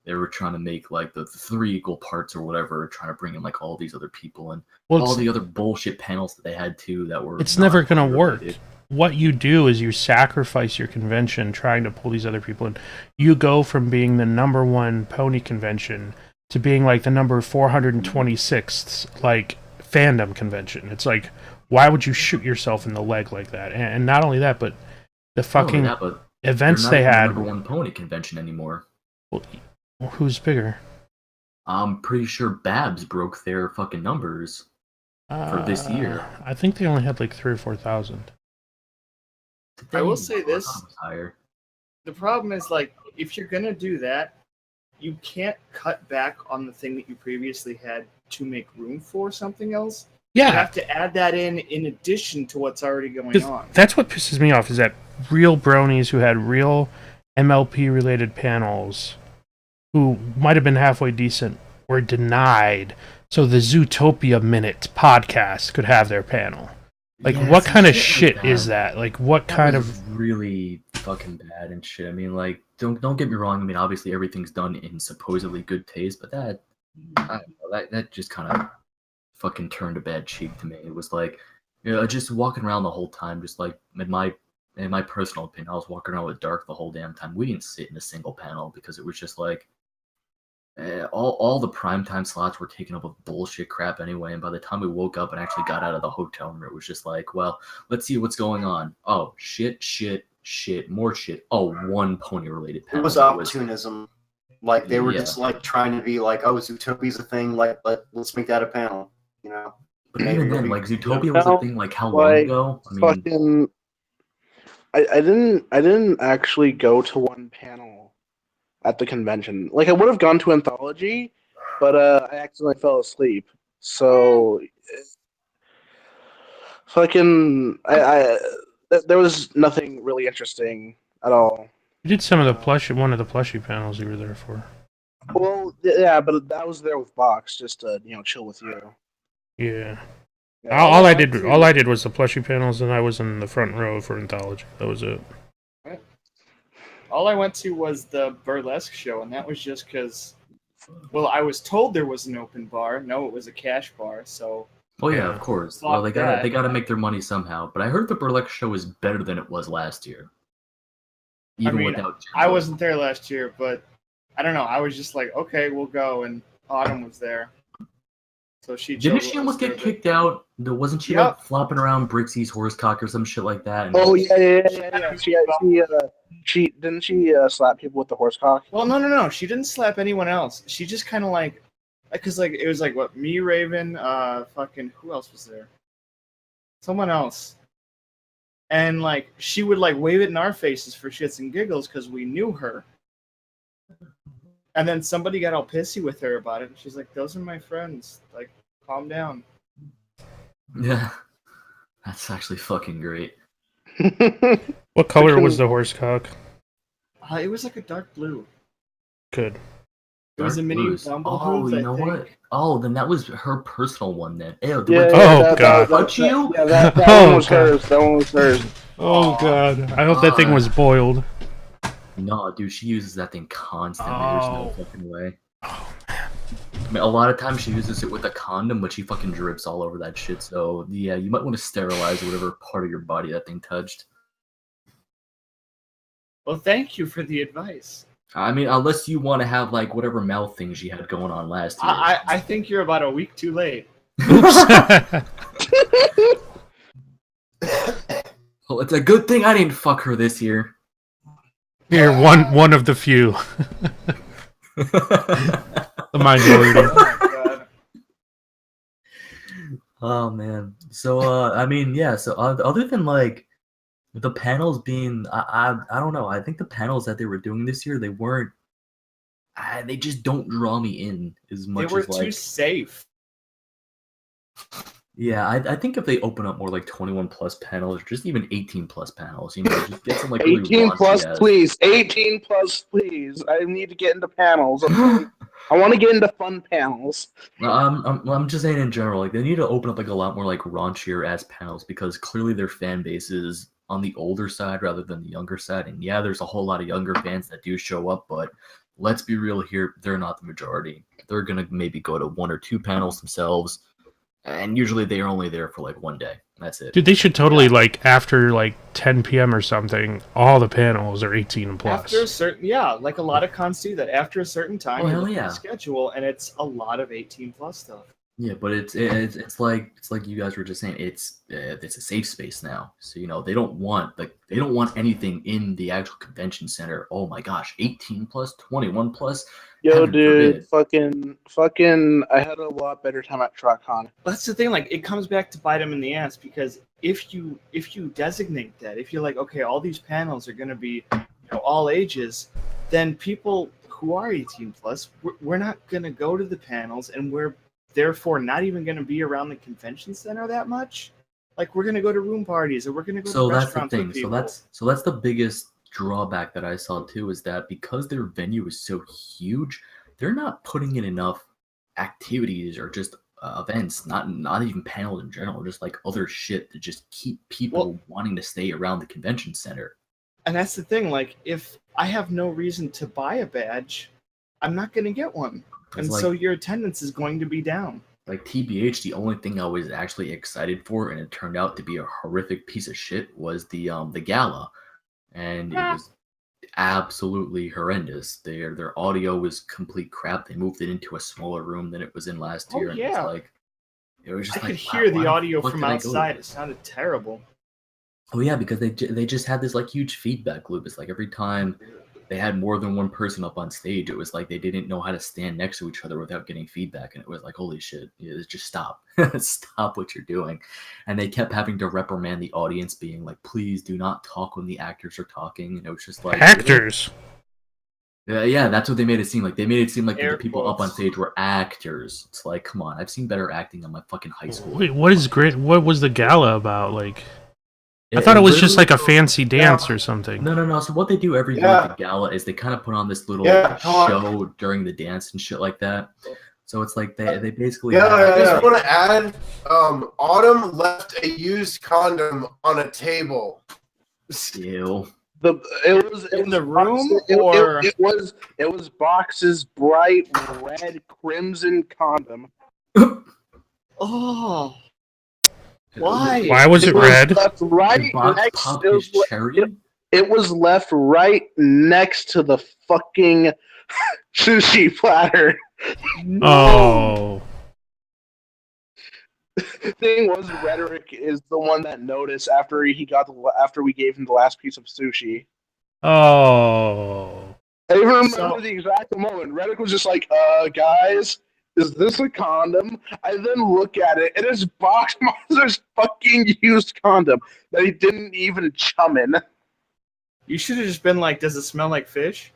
they were trying to make like the 3 equal parts or whatever, trying to bring in like all these other people and all the other bullshit panels that they had too that were. It's never gonna work. What you do is you sacrifice your convention trying to pull these other people in. You go from being the #1 pony convention to being like the number 426th like fandom convention. It's like, why would you shoot yourself in the leg like that? And not only that, but the fucking events they had. The #1 pony convention anymore. Well, who's bigger? I'm pretty sure Babs broke their fucking numbers for this year. I think they only had like 3,000 or 4,000. I will say this: the problem is, like, if you're gonna do that, you can't cut back on the thing that you previously had to make room for something else. Yeah, you have to add that in addition to what's already going on. That's what pisses me off, is that real bronies who had real MLP related panels, who might have been halfway decent, were denied so the Zootopia Minute podcast could have their panel. Like, yeah, what kind of shit is that? Like, what kind of really fucking bad and shit. I mean, like, don't get me wrong. I mean, obviously everything's done in supposedly good taste, but that, I don't know, that just kind of fucking turned a bad cheek to me. It was like, you know, just walking around the whole time, just like in my personal opinion, I was walking around with Dark the whole damn time. We didn't sit in a single panel because it was just like, all the primetime slots were taken up with bullshit crap anyway, and by the time we woke up and actually got out of the hotel room, it was just like, well, let's see what's going on. Oh, shit, more shit. Oh, one pony-related panel. It was opportunism. Like, they were just, like, trying to be like, oh, Zootopia's a thing, like, let's make that a panel, you know? But even then, like, Zootopia was a thing, like, how long ago? I mean, I didn't actually go to one panel at the convention. Like, I would have gone to Anthology, but I accidentally fell asleep. So, there was nothing really interesting at all. You did some of the one of the plushie panels you were there for. Well, yeah, but I was there with Box just to chill with you. Yeah. Yeah. All I did was the plushie panels, and I was in the front row for Anthology. That was it. All I went to was the burlesque show, and that was just because, well, I was told there was an open bar. No, it was a cash bar, so. Oh yeah, of course. Fuck Well, they that. gotta make their money somehow. But I heard the burlesque show is better than it was last year. Even without. I wasn't there last year, but I don't know. I was just like, okay, we'll go, and Autumn was there. So didn't she almost get kicked out? Wasn't she like flopping around Brixie's horsecock or some shit like that? Oh yeah. She didn't she slap people with the horsecock? Well, no. She didn't slap anyone else. She just kind of like, because like it was like what, me, Raven, fucking who else was there? Someone else. And like she would like wave it in our faces for shits and giggles because we knew her. And then somebody got all pissy with her about it. And she's like, "Those are my friends. Like, calm down." Yeah, that's actually fucking great. What color was the horsecock? It was like a dark blue. Good. It was a mini Bumble Hooves, you know what? Oh, then that was her personal one then. Ew, God. Touch you? Yeah, that one was hers. That one was hers. Oh God! I hope that thing was boiled. No, dude, she uses that thing constantly. There's no fucking way. Oh man. I mean, a lot of times she uses it with a condom, but she fucking drips all over that shit. So yeah, you might want to sterilize whatever part of your body that thing touched. Well, thank you for the advice. I mean, unless you want to have like whatever mouth thing she had going on last year. I think you're about a week too late. Well, it's a good thing I didn't fuck her this year. You're one of the few. The minority. Oh man. So I mean, yeah. So other than like the panels being, I don't know. I think the panels that they were doing this year, they weren't. They just don't draw me in as much. They were as, like, too safe. Yeah, I think if they open up more like 21 plus panels, or just even 18 plus panels, just get some like 18 really plus, please. 18 plus, please. I need to get into panels. I want to get into fun panels. I'm just saying in general, like they need to open up like a lot more like raunchier ass panels because clearly their fan base is on the older side rather than the younger side. And yeah, there's a whole lot of younger fans that do show up, but let's be real here, they're not the majority. They're gonna maybe go to 1 or 2 panels themselves. And usually they are only there for like 1 day. That's it. Dude, they should totally like after like 10 p.m. or something, all the panels are 18 plus. After a certain, like a lot of cons do that. After a certain time, you look at the schedule, and it's a lot of 18 plus stuff. Yeah, but it's like you guys were just saying, it's a safe space now. So they don't want anything in the actual convention center. Oh my gosh, 18 plus, 21 plus. Yo, dude, fucking, I had a lot better time at TrotCon. That's the thing. Like, it comes back to bite them in the ass because if you designate that, if you're like, okay, all these panels are going to be, all ages, then people who are 18 plus, we're not going to go to the panels, and we're therefore not even going to be around the convention center that much. Like, we're going to go to room parties, or we're going to go to restaurants with people. So that's the biggest drawback that I saw too, is that because their venue is so huge, they're not putting in enough activities or just events, not even panels in general, just like other shit to just keep people wanting to stay around the convention center. And that's the thing, like, if I have no reason to buy a badge, I'm not going to get one. And so your attendance is going to be down. Like, TBH, the only thing I was actually excited for, and it turned out to be a horrific piece of shit, was the gala. And it was absolutely horrendous. Their audio was complete crap. They moved it into a smaller room than it was in last year. And it was just I could hear the audio from outside. It sounded terrible. Oh yeah, because they just had this like huge feedback loop. It's like every time they had more than one person up on stage, it was like they didn't know how to stand next to each other without getting feedback. And it was like, holy shit, just stop. Stop what you're doing. And they kept having to reprimand the audience, being like, please do not talk when the actors are talking. And it was just like... Actors! Yeah, that's what they made it seem like. They made it seem like the people up on stage were actors. It's like, come on, I've seen better acting in my fucking high school. Wait, what was the gala about? Like... I thought it was just like a literally- fancy dance or something. No. So what they do every year Yeah. at the gala is they kind of put on this little Yeah, come on. show during the dance and shit like that. So it's like they basically Yeah, have, yeah, I just like- want to add, Autumn left a used condom on a table. Ew. It was In the room, it, or- it was Box's bright red crimson condom. Oh, why? Why was it red? Left right Did Box next. pop It his was, cherry? it was left right next to the fucking sushi platter. Oh. Thing was, Rhetoric is the one that noticed after we gave him the last piece of sushi. Oh. I even remember So- the exact moment. Rhetoric was just like, guys, is this a condom? I then look at it, and it's Box Monster's fucking used condom that he didn't even chum in. You should have just been like, "Does it smell like fish?"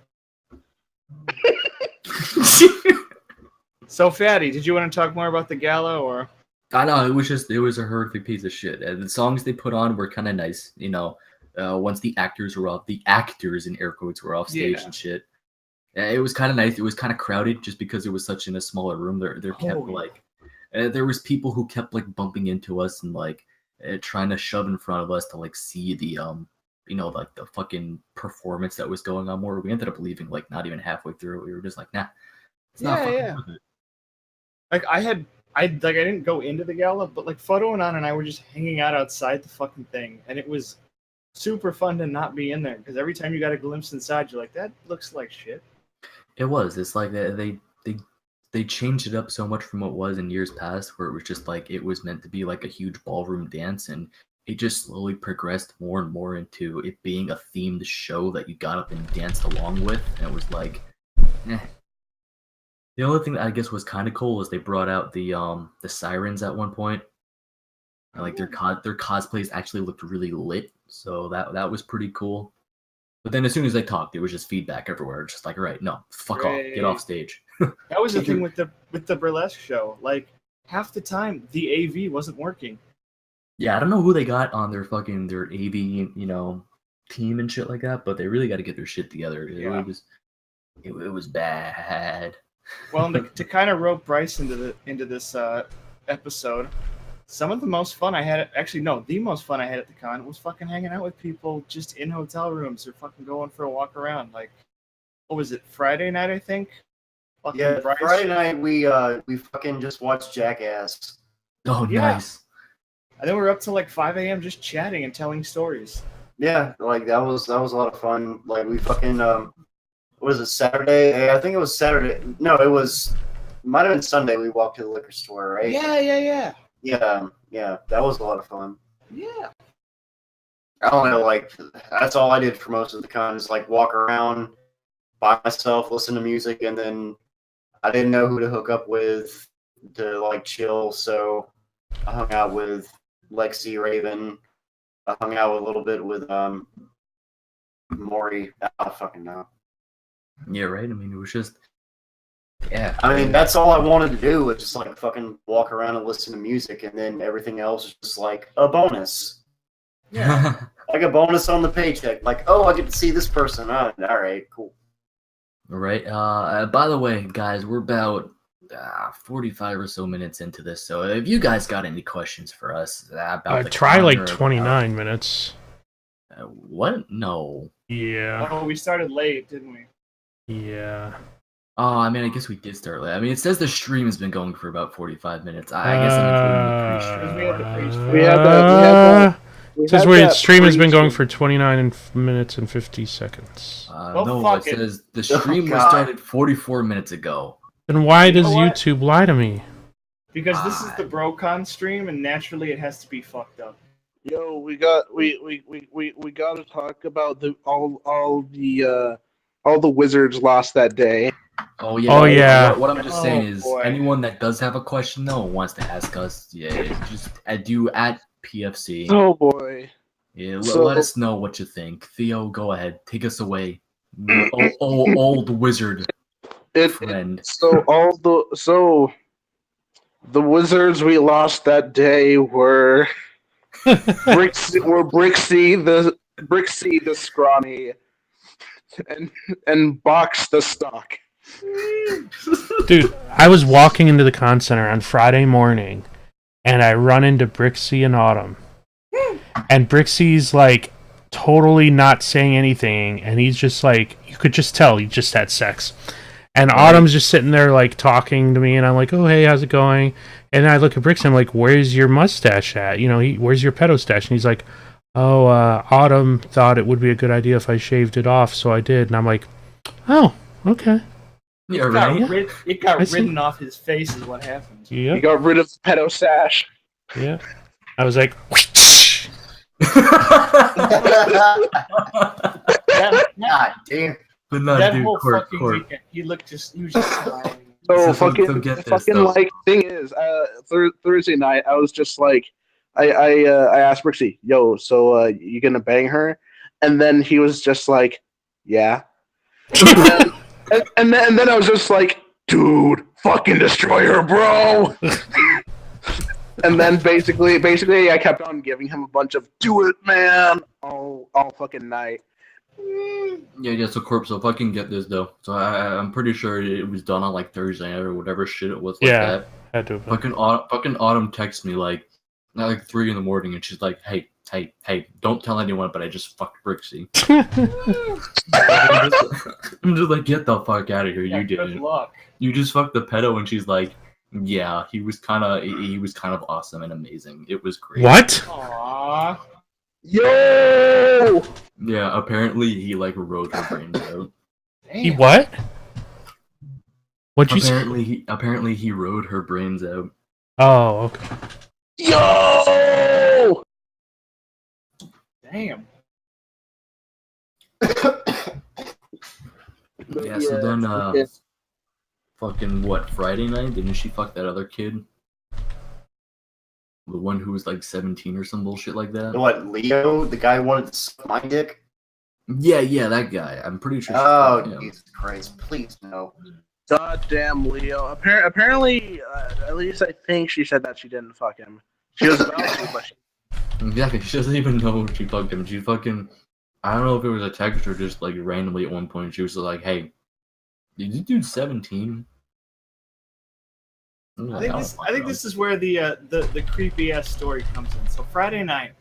So, Fatty, did you want to talk more about the gala, or? I know it was a horrific piece of shit. And the songs they put on were kind of nice, you know. Once the actors in air quotes were off stage Yeah. and shit. It was kind of nice. It was kind of crowded just because it was such in a smaller room. There kept Oh, yeah. like there was people who kept like bumping into us and like trying to shove in front of us to like see the you know, like the fucking performance that was going on more. We ended up leaving like not even halfway through. We were just like, nah, it's not Yeah, fucking yeah. worth it. Like I didn't go into the gala, but like Photo and I were just hanging out outside the fucking thing, and it was super fun to not be in there because every time you got a glimpse inside, you're like, that looks like shit. It was. It's like they changed it up so much from what it was in years past, where it was just like it was meant to be like a huge ballroom dance, and it just slowly progressed more and more into it being a themed show that you got up and danced along with, and it was like, eh. The only thing that I guess was kind of cool is they brought out the sirens at one point. And, like their cosplays actually looked really lit, so that was pretty cool. But then as soon as they talked, it was just feedback everywhere. Just like, all right, no, fuck off, get off stage. That was the thing with the burlesque show. Like half the time, the AV wasn't working. Yeah, I don't know who they got on their AV, you know, team and shit like that, but they really got to get their shit together. Yeah. It was bad. Well, and to kind of rope Briss into this episode, some of the most fun I had, the most fun I had at the con was fucking hanging out with people just in hotel rooms or fucking going for a walk around. Like, what was it, Friday night, I think? Fucking Yeah, Briss. Friday night we fucking just watched Jackass. Oh, Yeah. nice. And then we were up till like 5 a.m. just chatting and telling stories. Yeah, like that was a lot of fun. Like we fucking was it Saturday? I think it was Saturday. No, might have been Sunday. We walked to the liquor store, right? Yeah. Yeah. That was a lot of fun. Yeah. I don't know, like that's all I did for most of the con is like walk around by myself, listen to music, and then I didn't know who to hook up with to like chill, so I hung out with Lexi Raven. I hung out a little bit with Maury. I don't fucking know. Yeah, right. I mean, it was just, yeah. I mean, that's all I wanted to do was just like fucking walk around and listen to music, and then everything else is just like a bonus. Like a bonus on the paycheck. Like, oh, I get to see this person. All right, cool. All right. By the way, guys, we're about 45 or so minutes into this, so if you guys got any questions for us about the Try con like or 29 minutes. what? No. Yeah. Oh, we started late, didn't we? Yeah. Oh, I mean, I guess we did start late. I mean, it says the stream has been going for about 45 minutes. I guess I'm including the pre-stream. We had the pre-stream. We had that. It says wait, stream has been going for 29 minutes and 50 seconds. Well, No, fuck it it. says the stream was God. started 44 minutes ago. Then why does know what? YouTube lie to me? Because this is the BroCon stream, and naturally it has to be fucked up. Yo, we got to talk about all the wizards lost that day. Oh yeah. Oh, yeah. What I'm just saying Oh, is, boy. anyone that does have a question though wants to ask us, yeah, just do at PFC. Oh boy. Yeah, So- let us know what you think. Theo, go ahead, take us away. Old wizard friend. So the wizards we lost that day were Brixie the scrawny, and Box the stock. Dude, I was walking into the con center on Friday morning, and I run into Brixie and Autumn. And Brixie's like totally not saying anything, and he's just like, you could just tell he just had sex. And Autumn's just sitting there like talking to me, and I'm like, oh hey, how's it going? And I look at Brixie, I'm like, where's your mustache at? You know, where's your pedo stash? And he's like, oh, Autumn thought it would be a good idea if I shaved it off, so I did. And I'm like, oh, okay. Yeah, right. It got written off his face is what happened. Yeah. He got rid of the pedo stash. Yeah. I was like, God damn. But no, That dude, whole Court. fucking weekend, he was just smiling. So So fucking get this, fucking though. like thing is, Thursday night I was just like, I asked Brixie, yo, so you gonna bang her? And then he was just like, yeah. and then I was just like, dude, fucking destroy her, bro. And then basically I kept on giving him a bunch of do it, man, all fucking night. Yeah. So Corp. So fucking get this though. So I'm pretty sure it was done on like Thursday night or whatever shit it was. Like yeah, that. had to have been. Fucking Autumn texts me like at like 3 a.m, and she's like, hey, don't tell anyone, but I just fucked Brixie. I'm just like, get the fuck out of here. You Good didn't. luck. You just fucked the pedo, and she's like, yeah, he was kind of awesome and amazing. It was great. What? Aww. Yo! Yeah, apparently he like rode her brains out. Damn. He what? What'd you say? Apparently he rode her brains out. Oh, okay. Yo! Damn. Yeah, so then fucking what, Friday night? Didn't she fuck that other kid? The one who was like 17 or some bullshit like that? What, Leo? The guy who wanted to suck my dick? Yeah, that guy. I'm pretty sure she Oh, fucked him. Jesus Christ. Please, no. Goddamn Leo. Apparently, at least I think she said that she didn't fuck him. She was about to, but she... Exactly, she doesn't even know she fucked him. She fucking... I don't know if it was a text or just like randomly at one point she was like, hey, did you do 17? I think this is where the creepy ass story comes in. So Friday night,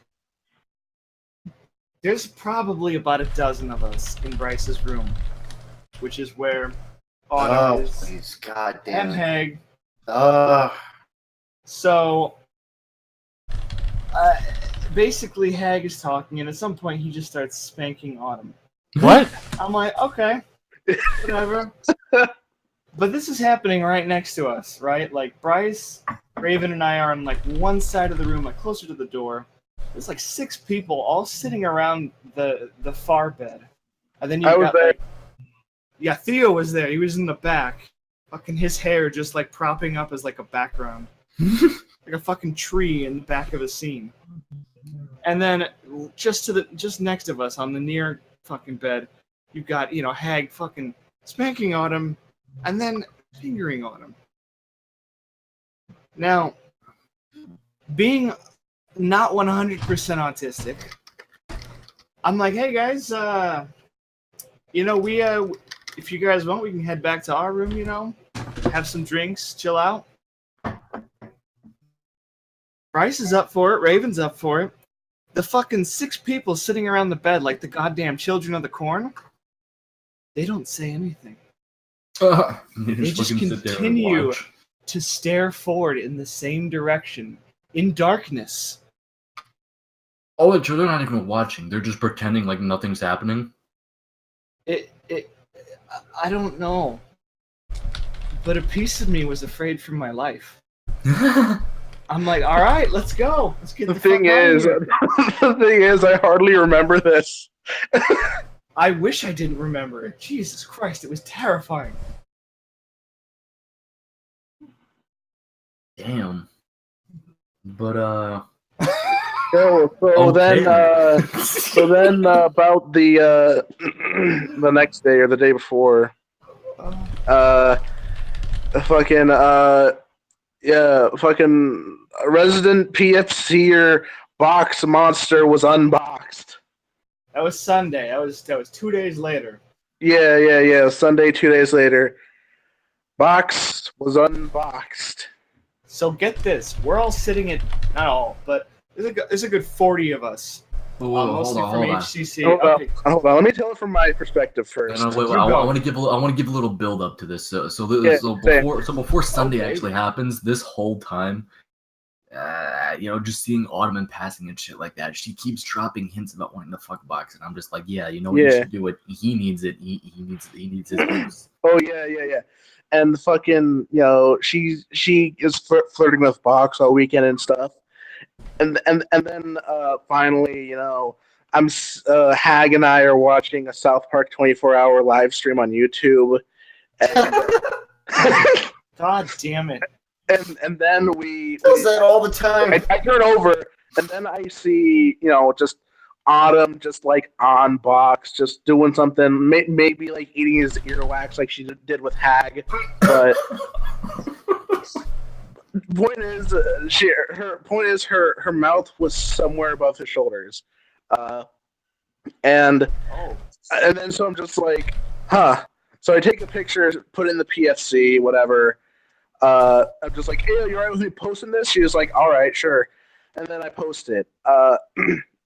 there's probably about a dozen of us in Bryce's room, which is where Autumn is. Please, God damn And it. Hag. So basically, Hag is talking, and at some point he just starts spanking Autumn. What? I'm like, okay, whatever. But this is happening right next to us, right? Like Bryce, Raven, and I are on like one side of the room, like closer to the door. There's like 6 people all sitting around the far bed, and then you got like, yeah, Theo was there. He was in the back, fucking his hair just like propping up as like a background, like a fucking tree in the back of a scene. And then just next of us on the near fucking bed, you got Hag fucking spanking Autumn. And then fingering on him. Now, being not 100% autistic, I'm like, hey guys, we if you guys want, we can head back to our room, have some drinks, chill out. Bryce is up for it, Raven's up for it. The fucking 6 people sitting around the bed like the goddamn children of the corn, they don't say anything. They just continue to stare forward in the same direction, in darkness. Oh, they're not even watching. They're just pretending like nothing's happening. I don't know. But a piece of me was afraid for my life. I'm like, all right, let's go. Let's get the thing is, the thing is, I hardly remember this. I wish I didn't remember it. Jesus Christ, it was terrifying. Damn. But So okay. then about the next day or the day before, fucking resident PFCer Box Monster was unboxed. That was Sunday. That was 2 days later. Yeah. Sunday, 2 days later. Box was unboxed. So get this. We're all sitting at, not all, but there's a good 40 of us. Mostly from HCC. Hold on. Let me tell it from my perspective first. I want to give a little build up to this. So before Sunday actually happens, this whole time, just seeing Autumn and passing and shit like that, she keeps dropping hints about wanting to fuck Box, and I'm just like, you should do it. He needs it. He needs his boost. Oh yeah. And fucking, she is flirting with Box all weekend and stuff. And then finally, Hag and I are watching a South Park 24-hour live stream on YouTube. And, God damn it! And then we does that all the time. I turn over, and then I see just Autumn just like on Box, just doing something, maybe like eating his earwax like she did with Hag, but. Point is, her mouth was somewhere above his shoulders, and then so I'm just like, huh. So I take a picture, put it in the PFC, whatever. I'm just like, hey, you alright with me posting this? She was like, all right, sure. And then I post it.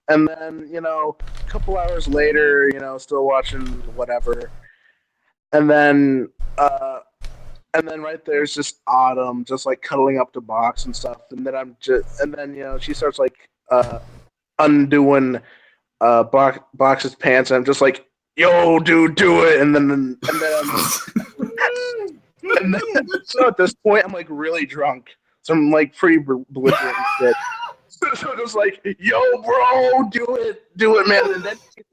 And then a couple hours later, still watching whatever, and then right there's just Autumn just like cuddling up to Box and stuff, and then she starts like undoing Box's pants, and I'm just like, yo, dude, do it, and then so at this point I'm like really drunk, so I'm like pretty belligerent and shit. So I'm just like, yo, bro, do it, man.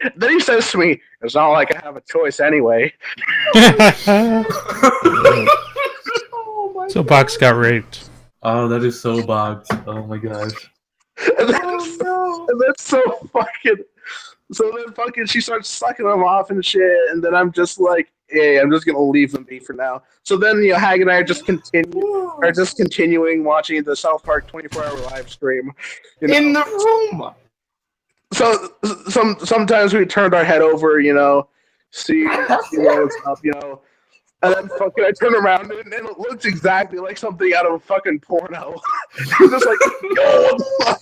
And then he says to me, it's not like I have a choice anyway. So Box got raped. Oh, that is so Box. Oh my gosh. And that's so fucking. So then fucking she starts sucking them off and shit, and then I'm just like, hey, I'm just gonna leave them be for now. So then Hag and I are just continuing watching the South Park 24-hour live stream. In the room. So sometimes we turned our head over, see what's up, and then fucking I turn around and it looks exactly like something out of a fucking porno. It's just like, yo, what the fuck?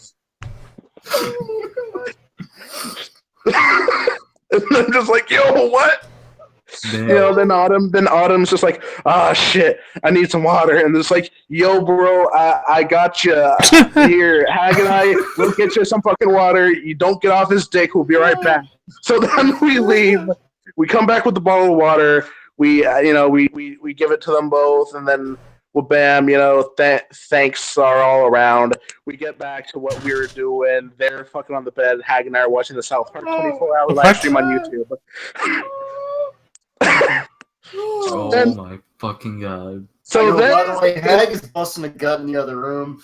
And I'm just like, yo, what? Then Autumn's just like, shit, I need some water, and it's like, yo, bro, I got you here. Hag and I, we'll get you some fucking water. You don't get off his dick. We'll be right back. So then we leave. We come back with the bottle of water. We we give it to them both, and then bam, thanks are all around. We get back to what we were doing. They're fucking on the bed. Hag and I are watching the South Park 24-hour live stream on YouTube. Oh my fucking god! So then, by the way, Hag is busting a gut in the other room.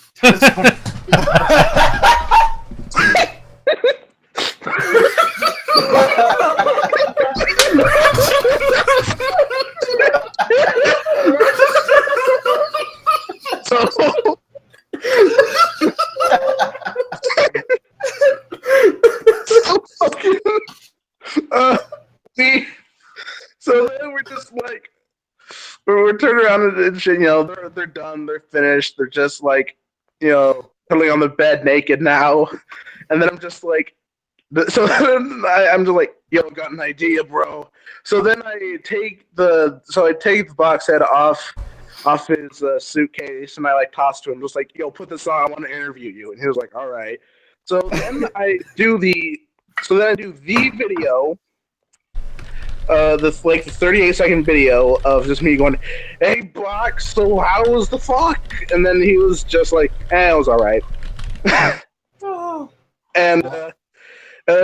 So then we're just like, we're turning around and shit, they're done, they're finished, they're just like, cuddling on the bed naked now, and then I'm just like, so then I'm just like, yo, got an idea, bro. So then I take the box head off his suitcase, and I like toss to him, just like, yo, put this on, I want to interview you, and he was like, all right. So then I do the video. The 38-second video of just me going, hey, Box, so how was the fuck? And then he was just like, it was all right. And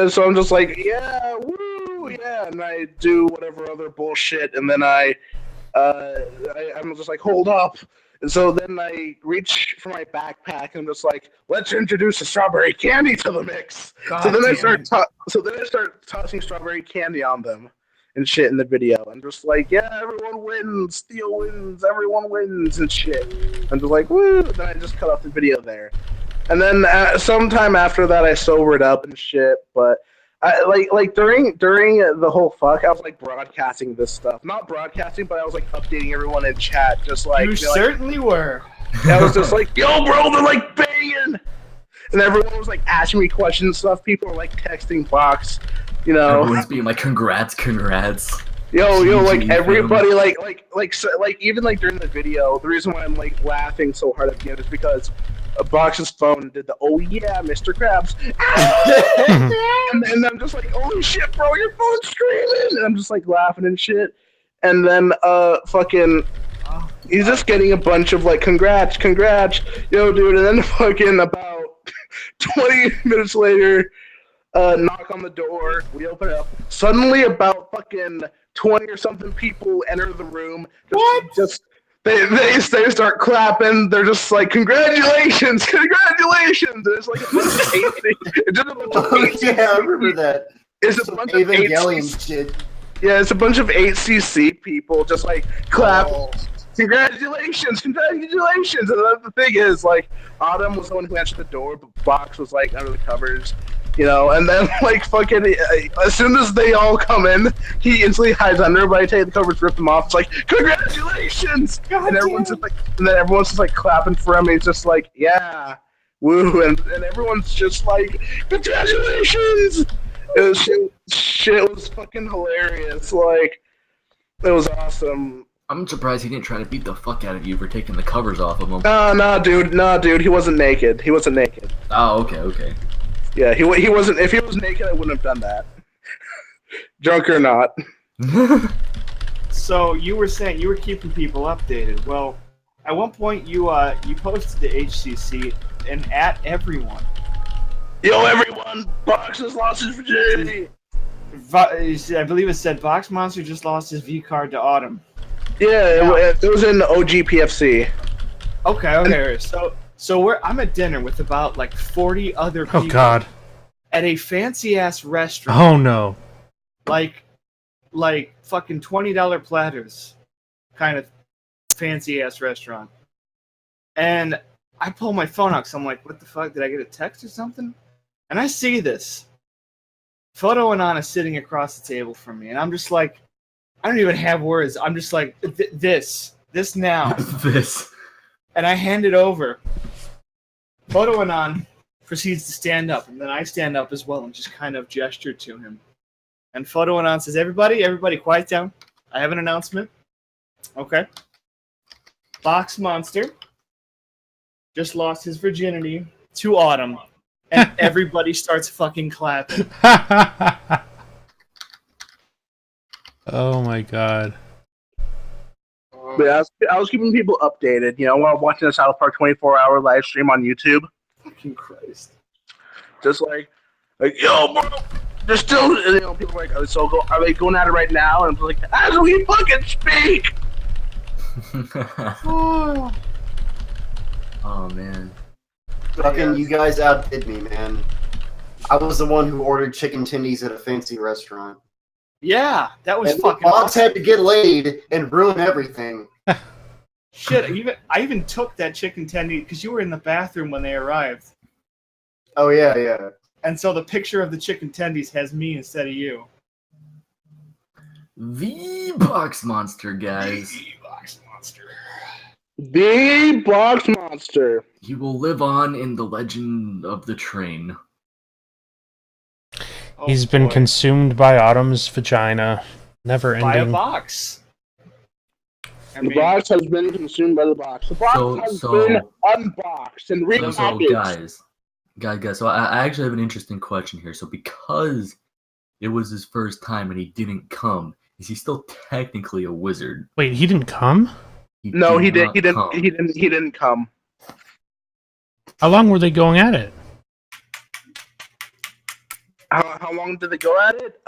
so I'm just like, yeah, woo, yeah. And I do whatever other bullshit, and then I'm just like, hold up. And so then I reach for my backpack, and I'm just like, let's introduce the strawberry candy to the mix. So then I start tossing strawberry candy on them and shit in the video. I'm just like, yeah, everyone wins, Steel wins, everyone wins and shit. I'm just like, woo. Then I just cut off the video there. And then sometime after that, I sobered up and shit. But like during the whole fuck, I was like broadcasting this stuff. Not broadcasting, but I was like updating everyone in chat, just like You certainly were. I was just like, "Yo, bro, they're like banging," and everyone was like asking me questions and stuff. People were like texting Box, you know. Everyone's being like, congrats. Yo, like GG, everybody, like even like during the video, the reason why I'm like laughing so hard at the end is because Box's phone did the "oh yeah, Mr. Krabs," and I'm just like, "holy shit, bro, your phone's screaming!" And I'm just like laughing and shit, and then fucking, he's just getting a bunch of like, "congrats, yo, dude," and then fucking about 20 minutes later. Knock on the door. We open it up. Suddenly, about fucking 20 or something people enter the room. They start clapping. They're just like, congratulations! And it's like a bunch of it's just a bunch of I remember that. It's a bunch of Evangelion shit. Yeah, it's a bunch of 8cc people just like clap. Congratulations! And then the thing is, like, Autumn was the one who answered the door, but Box was like under the covers. You know, and then like fucking, as soon as they all come in, he instantly hides under. But I take the covers, rip them off. It's like, congratulations! And everyone's just like, and then everyone's just like clapping for him. He's just like, yeah, woo, and everyone's just like, congratulations! It was shit was fucking hilarious. Like, it was awesome. I'm surprised he didn't try to beat the fuck out of you for taking the covers off of him. No, dude, he wasn't naked. Oh, okay. Yeah, he wasn't. If he was naked, I wouldn't have done that. Drunk or not. So you were saying you were keeping people updated. Well, at one point you posted to HCC and at everyone. Yo, everyone! Box has lost his virginity. I believe it said Box Monster just lost his V card to Autumn. Yeah, it was in OG PFC. Okay. So I'm at dinner with about like 40 other people. Oh God! At a fancy ass restaurant. Oh no! Like fucking $20 platters, kind of fancy ass restaurant. And I pull my phone out, so I'm like, "What the fuck? Did I get a text or something?" And I see this. Photo and Anna sitting across the table from me, and I'm just like, I don't even have words. I'm just like, this now. This. And I hand it over. Photo Anon proceeds to stand up, and then I stand up as well and just kind of gesture to him. And Photo Anon says, everybody quiet down. I have an announcement. Okay. Box Monster just lost his virginity to Autumn, and everybody starts fucking clapping. Oh my God. But I was keeping people updated, you know, while watching the South Park 24-hour live stream on YouTube. Fucking Christ. Just like, yo, bro, they're still, you know, people are like, are they going at it right now? And I'm like, as we fucking speak! Oh, man. Fucking, you guys outdid me, man. I was the one who ordered chicken tendies at a fancy restaurant. Yeah, that was fucking Box awesome. had to get laid and ruin everything. Shit, I even took that chicken tendy because you were in the bathroom when they arrived. Oh, yeah. And so the picture of the chicken tendies has me instead of you. The Box Monster, guys. The Box Monster. The Box Monster. He will live on in the legend of the train. Oh, He's been consumed by Autumn's vagina. Never by a ending. box. The box has been consumed by the box. The box has been unboxed and repackaged. Guys, so I actually have an interesting question here. So because it was his first time and he didn't come, is he still technically a wizard? Wait, he didn't come? He didn't come. How long were they going at it? How long did they go at it?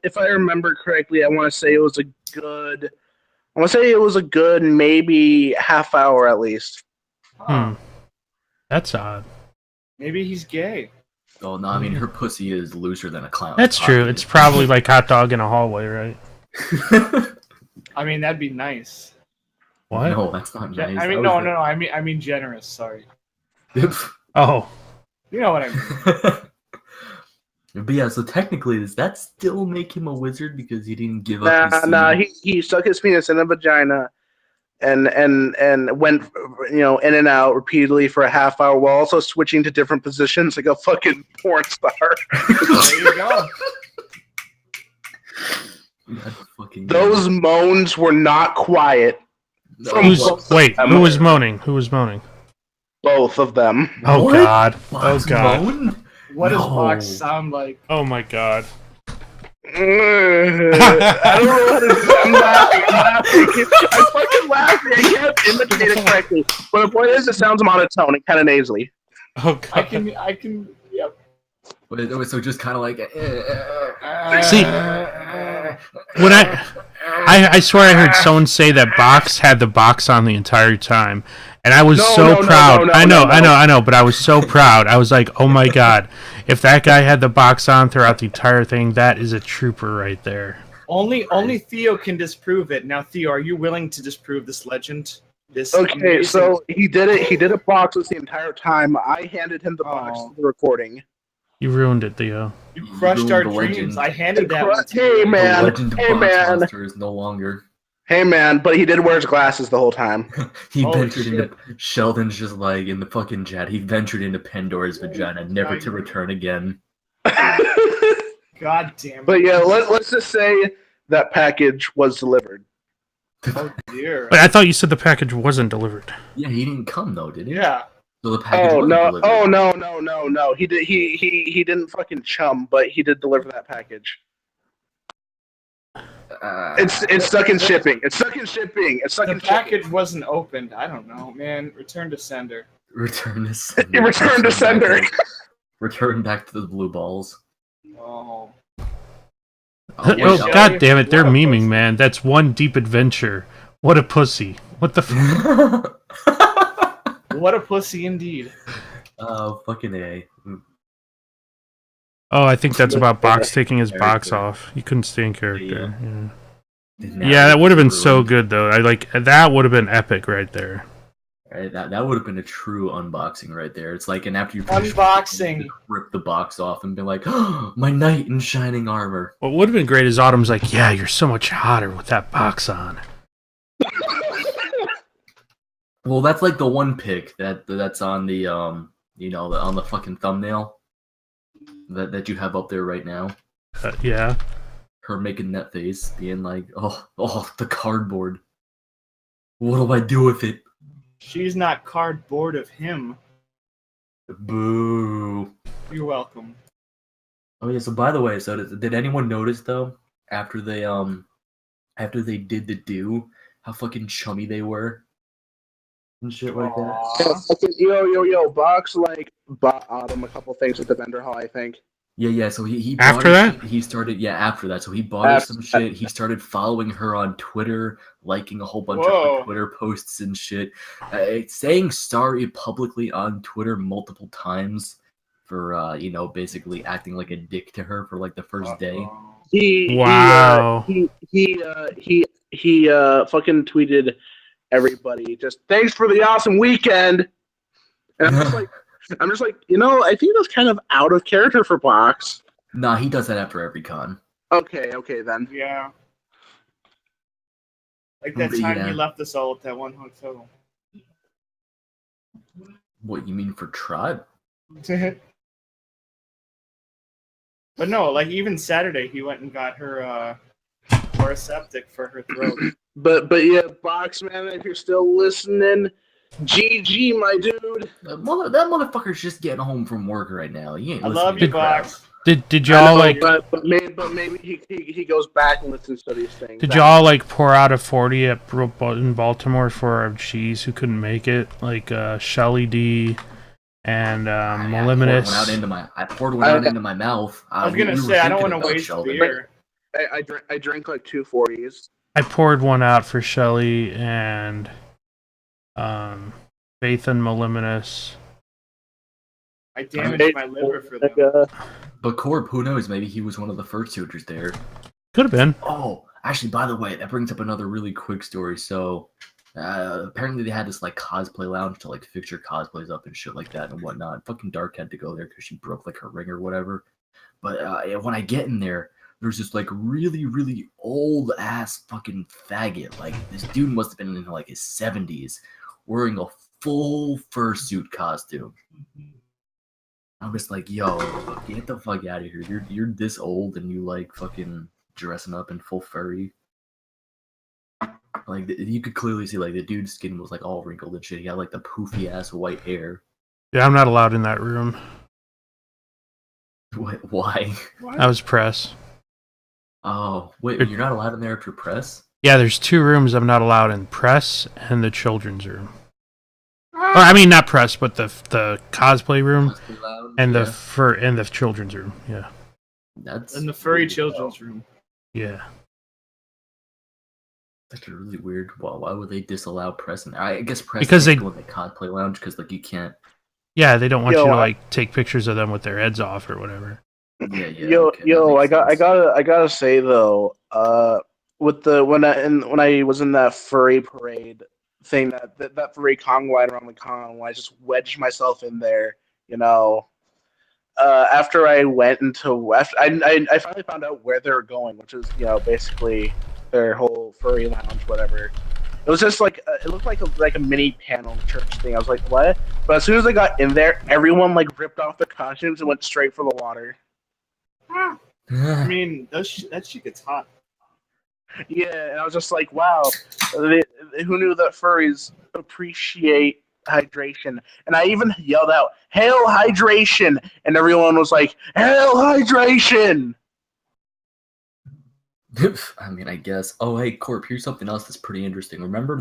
If I remember correctly, I want to say it was a good maybe half hour at least. That's odd. Maybe he's gay. Oh no, I mean her pussy is looser than a clown. That's true. It's probably like hot dog in a hallway, right? I mean, that'd be nice. What? No, that's not nice. I mean, no. I mean generous. Sorry. Oh, You know what I mean. But yeah, so technically, does that still make him a wizard because he didn't give up his Nah. seed? He stuck his penis in a vagina and went in and out repeatedly for a half hour while also switching to different positions like a fucking porn star. There you go. God fucking Those moans were not quiet. damn. who was What? moaning? Who was moaning? Both of them. Oh What? God! Box Oh God! moan? What does No. Box sound like? Oh my God! I don't know how to do it. I'm laughing. I'm fucking laughing. I can't imitate it correctly. But the point is, it sounds monotone and kind of nasally. Oh God! I can. Yep. Wait, so just kind of like. See, when I swear I heard someone say that Box had the box on the entire time, and I was proud. I know, but I was so proud. I was like, oh my God, if that guy had the box on throughout the entire thing, that is a trooper right there. Only Theo can disprove it. Now, Theo, are you willing to disprove this legend? This Okay, amazing- so he did it. He did a box the entire time. I handed him the box Oh. for the recording. You ruined it, Theo. you crushed our ruined the dreams. legend. I handed that one to Hey, you. man. The legend of Hey, Box man. Monster is no longer. Hey man, but he did wear his glasses the whole time. He Holy ventured shit. into. Sheldon's just like in the fucking chat. He ventured into Pandora's vagina, never to return again. God damn it. But yeah, let's just say that package was delivered. Oh dear. But I thought you said the package wasn't delivered. Yeah, he didn't come though, did he? Yeah. So the package Oh wasn't no! delivered. Oh no! He did. He didn't fucking chum, but he did deliver that package. It's stuck in shipping. It's stuck in shipping. It's stuck The in shipping. package wasn't opened. I don't know, man. Return to sender. Return to sender. Return to sender. Return back to the blue balls. Oh. Oh, Yeah, Oh Shelly, God damn it! They're what a memeing, pussy. man. That's one deep adventure. What a pussy. What the? What a pussy indeed. Oh, fucking A. Oh, I think that's about Box taking his box Character. off. He couldn't stay in character. Didn't Yeah, that would have been so ruined. good though. That would have been epic right there. Right, that would have been a true unboxing right there. It's like, and after you Unboxing. rip the box off and be like, oh, my knight in shining armor. What would have been great is Autumn's like, yeah, you're so much hotter with that box on. Well, that's like the one pic that's on the on the fucking thumbnail that you have up there right now. Yeah. Her making that face, being like, oh, the cardboard. What do I do with it? She's not cardboard of him. Boo. You're welcome. Oh yeah. So by the way, did anyone notice though after they did the do how fucking chummy they were and shit like that? Aw. Yo, Box bought Autumn a couple things at the vendor hall, I think. Yeah. So he bought After her that? shit. He started after that. So he bought her some shit. He started following her on Twitter, liking a whole bunch of Whoa. her Twitter posts and shit, saying sorry publicly on Twitter multiple times for basically acting like a dick to her for like the first day. Wow. He fucking tweeted everybody just thanks for the awesome weekend. And I'm just like, I think that's kind of out of character for Box. Nah, he does that after every con. Okay then. Yeah. Like that Yeah. time he left us all at that one hotel. What you mean for Tribe? But no, like even Saturday he went and got her Chloraseptic for her throat. But yeah, Box man, if you're still listening, GG, my dude. That motherfucker's just getting home from work right now. He ain't I listening love to you, the crowd. Box. Did y'all like But maybe he goes back and listens to these things. did y'all like pour out a 40 in Baltimore for our cheese who couldn't make it? Like Shelly D and I Moliminous. poured one out into my mouth. I was gonna say I don't want to waste beer. I drank like 2 40s. I poured one out for Shelly and Faith and Moliminous. I damaged my liver for them. But Corb, who knows? Maybe he was one of the first suitors there. Could have been. Oh, actually, by the way, that brings up another really quick story. So, Apparently they had this like cosplay lounge to like fix your cosplays up and shit like that and whatnot. Fucking Dark had to go there because she broke like her ring or whatever. But when I get in there, there's this like really, really old ass fucking faggot. Like this dude must have been in like his 70s, wearing a full fursuit costume. I'm just like, yo, get the fuck out of here. You're this old and you like fucking dressing up in full furry. Like you could clearly see like the dude's skin was like all wrinkled and shit. He had like the poofy ass white hair. Yeah, I'm not allowed in that room. What? Why? I was press. Oh, wait, you're not allowed in there if you're press? Yeah, there's 2 rooms I'm not allowed in: press and the children's room. Or I mean, not press, but the cosplay room and the children's room. Yeah. That's in the furry children's room. Yeah. That's really weird. Why would they disallow press? And I guess press because they go in the cosplay lounge because like you can't. Yeah, they don't want you to like take pictures of them with their heads off or whatever. Yeah. I gotta say though, with the when I was in that furry parade thing, that furry con line around the con, when I just wedged myself in there, after I went into I finally found out where they were going, which is basically their whole furry lounge, whatever. It was just like it looked like a mini panel church thing. I was like, what? But as soon as I got in there, everyone like ripped off their costumes and went straight for the water. I mean, that shit gets hot. Yeah, and I was just like, wow, who knew that furries appreciate hydration? And I even yelled out, "Hail hydration!" And everyone was like, "Hail hydration!" I mean, I guess. Oh, hey, Corp, here's something else that's pretty interesting. Remember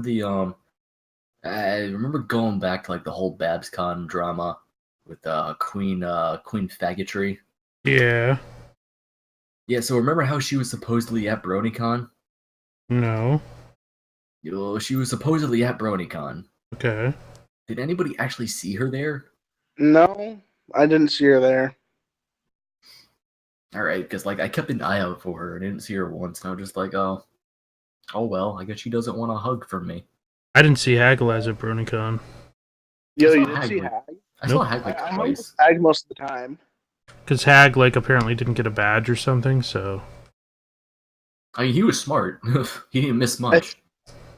I remember going back to like the whole BabsCon drama with Queen Faggotry. Yeah. Yeah, so remember how she was supposedly at BronyCon? No. She was supposedly at BronyCon. Okay. Did anybody actually see her there? No, I didn't see her there. Alright, because like I kept an eye out for her and I didn't see her once, and I was just like, oh well, I guess she doesn't want a hug from me. I didn't see Hagel as at BronyCon. Yo, you didn't see Hag? I saw Hag like twice. Hag most of the time. Because Hag like apparently didn't get a badge or something, so. I mean, he was smart. He didn't miss much.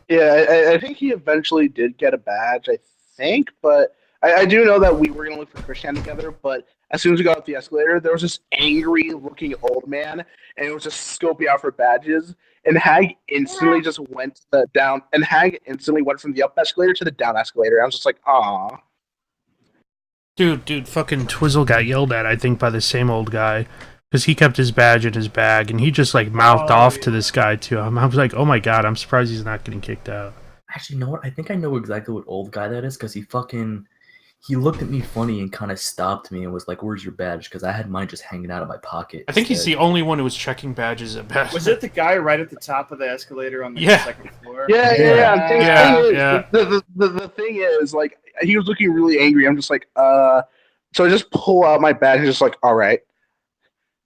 I think he eventually did get a badge, I think, but I do know that we were going to look for Christian together, but as soon as we got up the escalator, there was this angry-looking old man, and it was just scoping out for badges, and Hag instantly just went down, and Hag instantly went from the up escalator to the down escalator. I was just like, aw. Dude, fucking Twizzle got yelled at, I think, by the same old guy. Because he kept his badge in his bag, and he just, like, mouthed off to this guy, too. I was like, oh my god, I'm surprised he's not getting kicked out. Actually, you know what? I think I know exactly what old guy that is, because he looked at me funny and kind of stopped me and was like, where's your badge? Because I had mine just hanging out of my pocket. I think he's the only one who was checking badges at best. Was it the guy right at the top of the escalator on the second floor? Yeah. The thing is, like, he was looking really angry. I'm just like, so I just pull out my badge and just like, all right.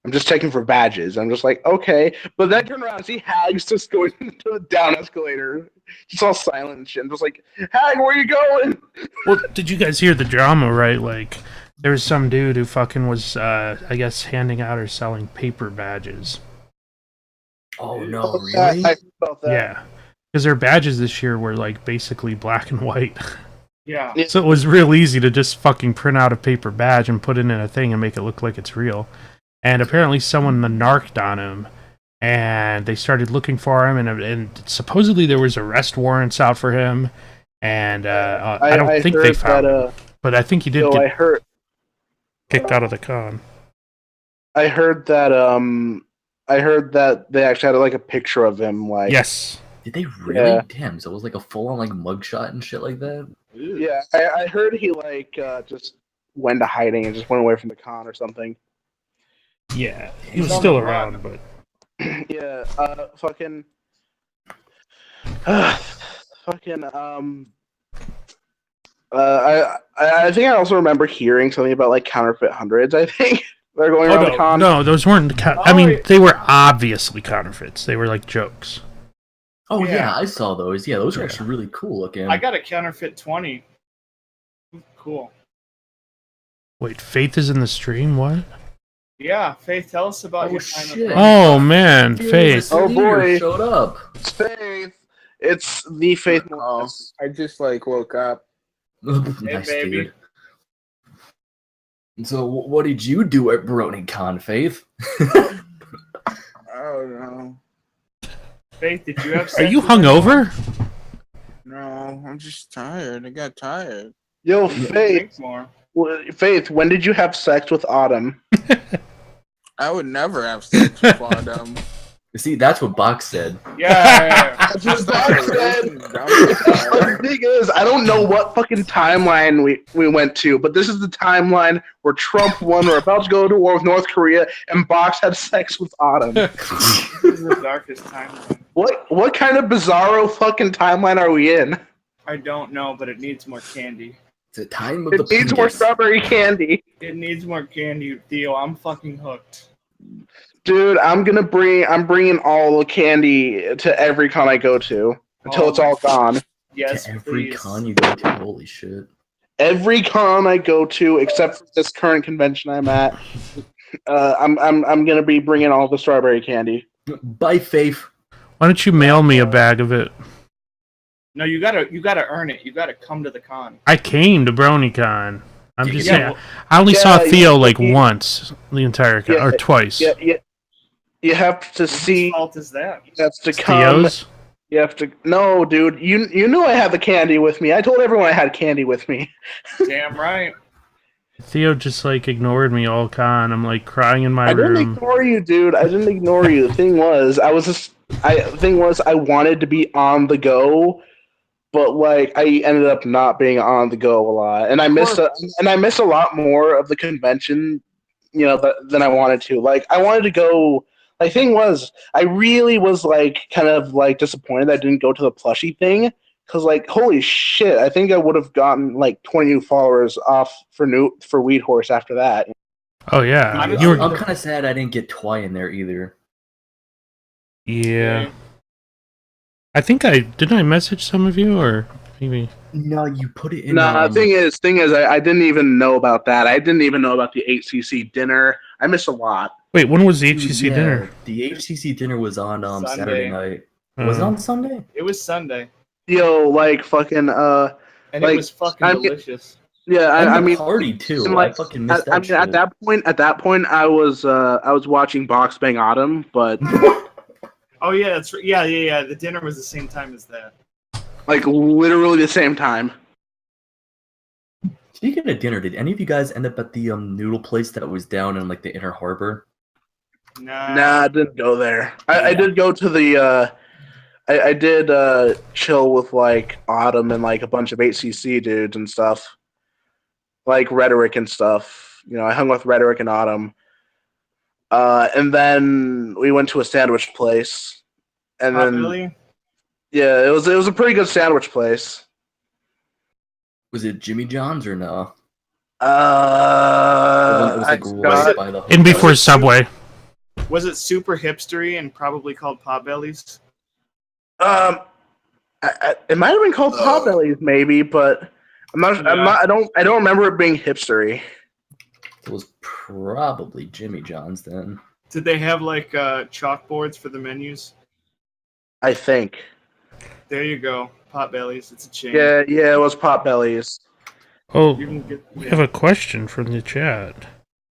I'm just checking for badges. I'm just like, okay. But then I turn around and see Hag's just going to the down escalator. Just all silent and shit. I'm just like, Hag, where are you going? Well, did you guys hear the drama, right? Like, there was some dude who fucking was, I guess, handing out or selling paper badges. Oh, no, really? I heard about that. Yeah. Because their badges this year were, like, basically black and white. Yeah. So it was real easy to just fucking print out a paper badge and put it in a thing and make it look like it's real. And apparently someone narked on him, and they started looking for him, and supposedly there was arrest warrants out for him, and I don't think they found him, but I think he did get kicked out of the con. I heard that they actually had like a picture of him, like yes. Did they really? Yeah. Damn, so it was like a full-on like mugshot and shit like that? Yeah, I heard he like just went to hiding and just went away from the con or something. Yeah, he was still around, but yeah, I think I also remember hearing something about like counterfeit hundreds. I think they're going around the con. No, those weren't. I mean, they were obviously counterfeits. They were like jokes. Oh Yeah. yeah, I saw those. Yeah, those are Yeah. actually really cool looking. I got a counterfeit 20. Cool. Wait, Faith is in the stream? What? Yeah, Faith, tell us about Oh, your time shit. at Oh man, Dude, Faith. Oh, boy. showed up. It's Faith. It's the Faith Oh, Morris. I just like woke up. Nice, baby. dude. So, what did you do at BronyCon, Faith? I don't know. Faith, did you have Are sex you with anyone? hungover? No, I'm just tired. I got tired. Yo, Yeah. Faith. Drink more. Faith, when did you have sex with Autumn? I would never have sex with Autumn. See, that's what Box said. Yeah. That's what Bob said. Dumb The thing is, I don't know what fucking timeline we went to, but this is the timeline where Trump won. We're about to go to war with North Korea, and Box had sex with Autumn. This is the darkest timeline. What kind of bizarro fucking timeline are we in? I don't know, but it needs more candy. It's a time of It the needs more penis. strawberry candy. It needs more candy, Theo. I'm fucking hooked. Dude, I'm bringing all the candy to every con I go to until it's all gone. Yes, To every please. con you go to, holy shit. Every con I go to, except for this current convention I'm at, I'm gonna be bringing all the strawberry candy. Bye, Faith. Why don't you mail me a bag of it? No, you gotta earn it. You gotta come to the con. I came to BronyCon. I'm just Yeah, saying. I only saw yeah, Theo yeah, like yeah. once the entire con, Yeah, or twice. Yeah, you have to see. Whose fault is that? You have to come. Theo's. You have to. No, dude. You knew I had the candy with me. I told everyone I had candy with me. Damn right. Theo just like ignored me all con. I'm like crying in my I didn't room. ignore you, dude. I didn't ignore you. The thing was, I wanted to be on the go, but like I ended up not being on the go a lot, and I missed a lot more of the convention, than I wanted to. Like I wanted to go. The thing was, I really was like kind of like disappointed that I didn't go to the plushie thing. Cause like holy shit, I think I would have gotten like 20 new followers off for Weed Horse after that. Oh yeah, Honestly, you were. I'm kind of sad I didn't get Twy in there either. Yeah, I think I message some of you or maybe. No, you put it in. No, thing is, I didn't even know about that. I didn't even know about the HCC dinner. I missed a lot. Wait, when was the HCC Yeah, dinner? The HCC dinner was on Sunday. Saturday night. Was it on Sunday? It was Sunday, Yo, like fucking and Like, it was fucking I mean- delicious. yeah. And I the mean, party too. and, I like, fucking missed that I mean, shit. at that point, I was watching Box Bang Autumn, but Oh yeah, that's right. Yeah. The dinner was the same time as that. like literally the same time. Speaking of dinner, did any of you guys end up at the noodle place that was down in like the Inner Harbor? Nah, I didn't go there. I did go to the. I did chill with like Autumn and like a bunch of HCC dudes and stuff, like Rhetoric and stuff. I hung with Rhetoric and Autumn. And then we went to a sandwich place, and then Really? yeah, it was a pretty good sandwich place. Was it Jimmy John's or no? The The one that was like right by the hotel. In before Subway. Was it super hipstery and probably called Potbellies? It might have been called Potbellies, maybe, but I'm not. I don't remember it being hipstery. It was probably Jimmy John's then. Did they have like chalkboards for the menus? I think. There you go, Potbellies. It's a chain. Yeah, it was Potbellies. Oh, You can get, we have a question from the chat.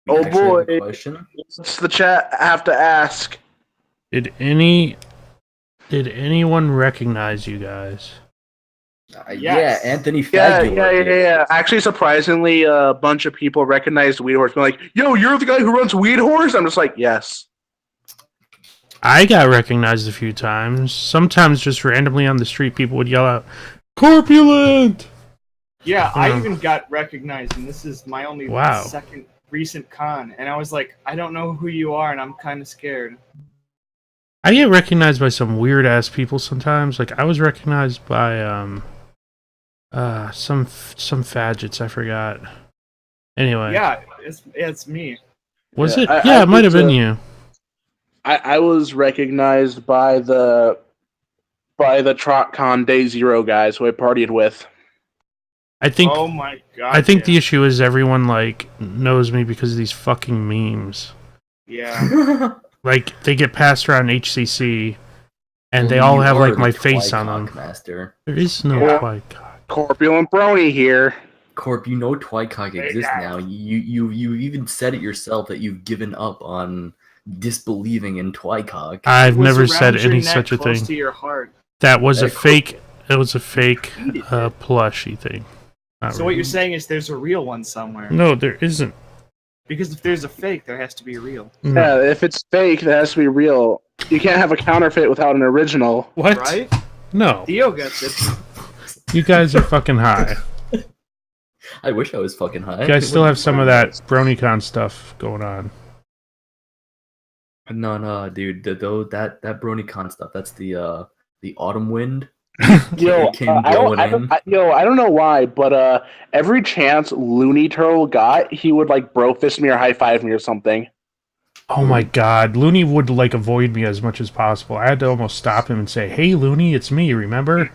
Oh, Actually, I have a boy. question. What's the chat have to ask? Did anyone recognize you guys? Yes. Yeah, Anthony Yeah. Fagula. Actually, surprisingly, a bunch of people recognized Weed Horse. They're like, "Yo, you're the guy who runs Weed Horse." I'm just like, "Yes." I got recognized a few times. Sometimes just randomly on the street, people would yell out, "Corpulent!" Yeah, I even got recognized, and this is my only Wow. second recent con, and I was like, I don't know who you are, and I'm kind of scared. I get recognized by some weird ass people sometimes. Like I was recognized by some fadgets. I forgot. Anyway, Yeah, it's me. was Yeah, it? I Yeah, it might have think been so. you. I was recognized by the by the TrotCon Day Zero guys who I partied with. I think. Oh my god. I think the issue is everyone like knows me because of these fucking memes. Yeah. Like they get passed around HCC, and Well, they all you have are like my the face on Twycock them. Master. There is no Yeah. Twycock. Corpulent Brony here. Corp, you know Twycock exists now. You even said it yourself that you've given up on disbelieving in Twycock. I've Was never said around your any neck such a close thing. to your heart. That was a That could- fake. It was a fake Hated it. plushy thing. Not So what really. you're saying is there's a real one somewhere. No, there isn't. Because if there's a fake, there has to be a real. No. Yeah, if it's fake, that has to be real. You can't have a counterfeit without an original. What? Right? No. Theo gets it. You guys are fucking high. I wish I was fucking high. You guys still have some of that BronyCon stuff going on. No, dude. That BronyCon stuff. That's the autumn wind. Yo, Came I going in. don't know why, but every chance Looney Turtle got, he would like bro fist me or high five me or something. Oh my god, Looney would like avoid me as much as possible. I had to almost stop him and say, "Hey, Looney, it's me. Remember?"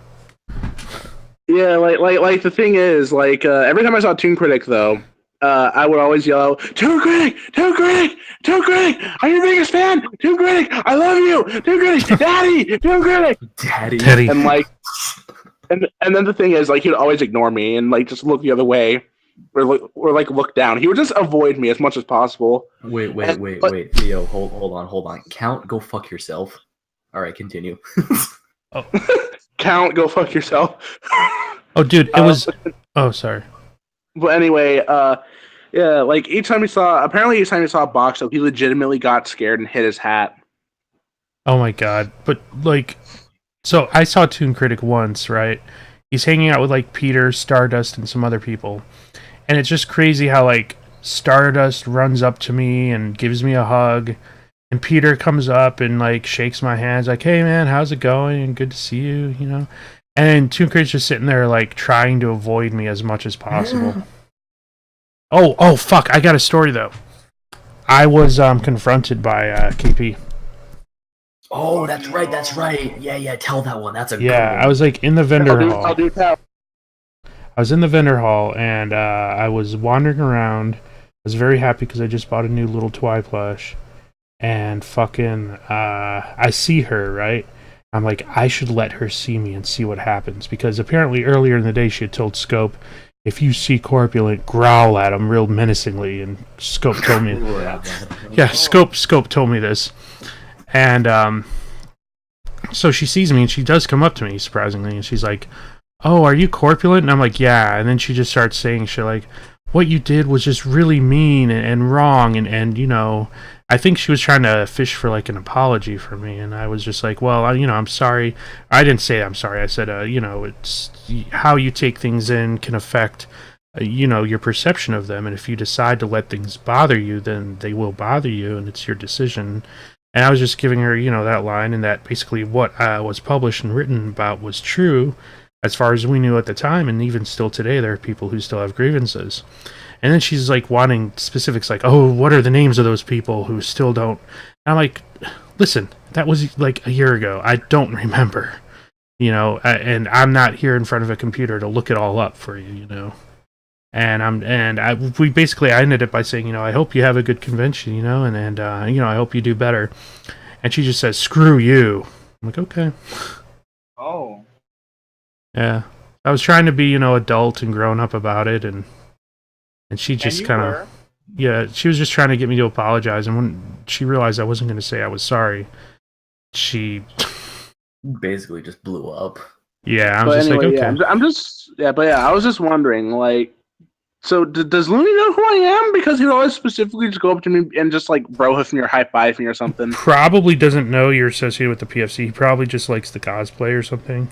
Yeah, like the thing is, like every time I saw Toon Critic though, I would always yell, "Toon Critic, Toon Critic, Toon Critic! I'm your biggest fan, Toon Critic! I love you, Toon Critic, Daddy, Toon Critic!" Daddy. Teddy. And like, and then the thing is, like, he'd always ignore me and like just look the other way, or look down. He would just avoid me as much as possible. Wait, Theo, hold on. Count, go fuck yourself. All right, continue. Count, go fuck yourself. Oh, dude, it was. Oh, sorry. But anyway, yeah, like each time he saw a box, so he legitimately got scared and hit his hat. Oh my god. But like, so I saw Toon Critic once, right? He's hanging out with like Peter, Stardust, and some other people, and it's just crazy how like Stardust runs up to me and gives me a hug. And Peter comes up and like shakes my hands, like, "Hey man, how's it going? Good to see you," you know. And Toon Critic's just sitting there like trying to avoid me as much as possible. Oh fuck! I got a story though. I was confronted by KP. Oh, that's right. Yeah, tell that one. That's a good Yeah, one. I was like in the vendor hall. I'll do tell. I was in the vendor hall and I was wandering around. I was very happy because I just bought a new little Twy plush. And fucking, I see her, right? I'm like, I should let her see me and see what happens. Because apparently earlier in the day she had told Scope, if you see Corpulent, growl at him real menacingly. And Scope told me. Yeah, Scope told me this. And so she sees me and she does come up to me, surprisingly. And she's like, "Oh, are you Corpulent?" And I'm like, "Yeah." And then she just starts saying shit like, "What you did was just really mean and wrong." And you know, I think she was trying to fish for like an apology for me, and I was just like, "Well, I'm sorry." I didn't say I'm sorry. I said, it's how you take things in can affect, your perception of them, and if you decide to let things bother you, then they will bother you, and it's your decision. And I was just giving her, that line, and that basically what was published and written about was true, as far as we knew at the time, and even still today, there are people who still have grievances. And then she's like wanting specifics, like, "Oh, what are the names of those people who still don't?" And I'm like, "Listen, that was like a year ago. I don't remember, and I'm not here in front of a computer to look it all up for you, And I ended it by saying, "I hope you have a good convention, and I hope you do better." And she just says, "Screw you." I'm like, "Okay." Oh. Yeah. I was trying to be, adult and grown up about it, and she just kind of, yeah, she was just trying to get me to apologize, and when she realized I wasn't going to say I was sorry, she basically just blew up. Yeah, I was just anyway, like, okay. I was just wondering, like, so does Looney know who I am? Because he'd always specifically just go up to me and just like bro hoof me or high five me or something. Probably doesn't know you're associated with the PFC. He probably just likes the cosplay or something.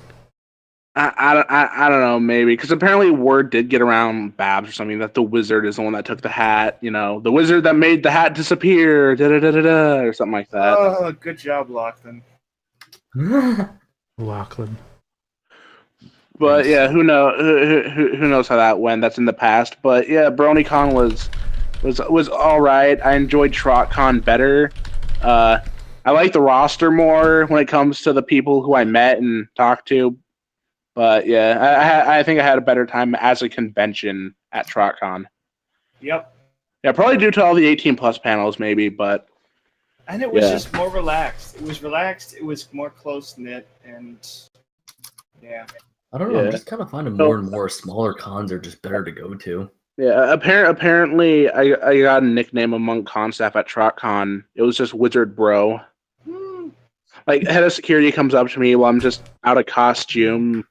I don't know, maybe, because apparently word did get around Babs or something that the wizard is the one that took the hat, the wizard that made the hat disappear, or something like that. Oh, good job, Lachlan. Lachlan. But yeah, who knows how that went? That's in the past. But yeah, BronyCon was all right. I enjoyed TrotCon better. I like the roster more when it comes to the people who I met and talked to. But yeah, I think I had a better time as a convention at TrotCon. Yep. Yeah, probably due to all the 18 plus panels, maybe. But And it was Yeah. just more relaxed. It was relaxed. It was more close knit, and yeah. I don't know. Yeah. I'm just kind of finding more and more smaller cons are just better to go to. yeah, apparently I got a nickname among con staff at TrotCon. It was just Wizard Bro. Like head of security comes up to me while I'm just out of costume.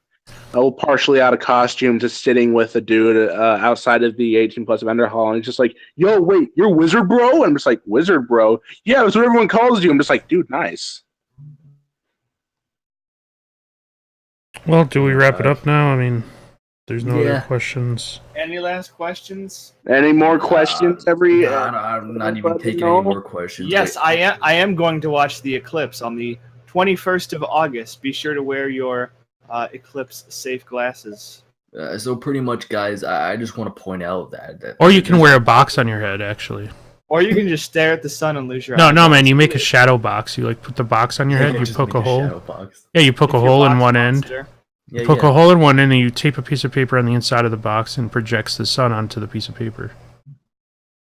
Partially out of costume, just sitting with a dude outside of the 18 plus vendor hall, and he's just like, "Yo, wait, you're Wizard Bro?" I'm just like, "Wizard Bro? Yeah, that's what everyone calls you." I'm just like, "Dude, nice." Well, do we wrap it up now? I mean, there's no Yeah. other questions. Any last questions? Any more questions? I'm not even taking any more questions. Yes, Wait. I am going to watch the eclipse on the 21st of August. Be sure to wear your eclipse safe glasses. So pretty much, guys, I just want to point out that Or you can wear a box on your head, actually. Or you can just stare at the sun and lose your No, eyes. no, man. You make a shadow box. You like put the box on your head. You just poke make a hole. shadow box. Yeah, you poke If a you're hole in box one end. monster. Yeah, Poke a hole in one end, and you tape a piece of paper on the inside of the box and projects the sun onto the piece of paper.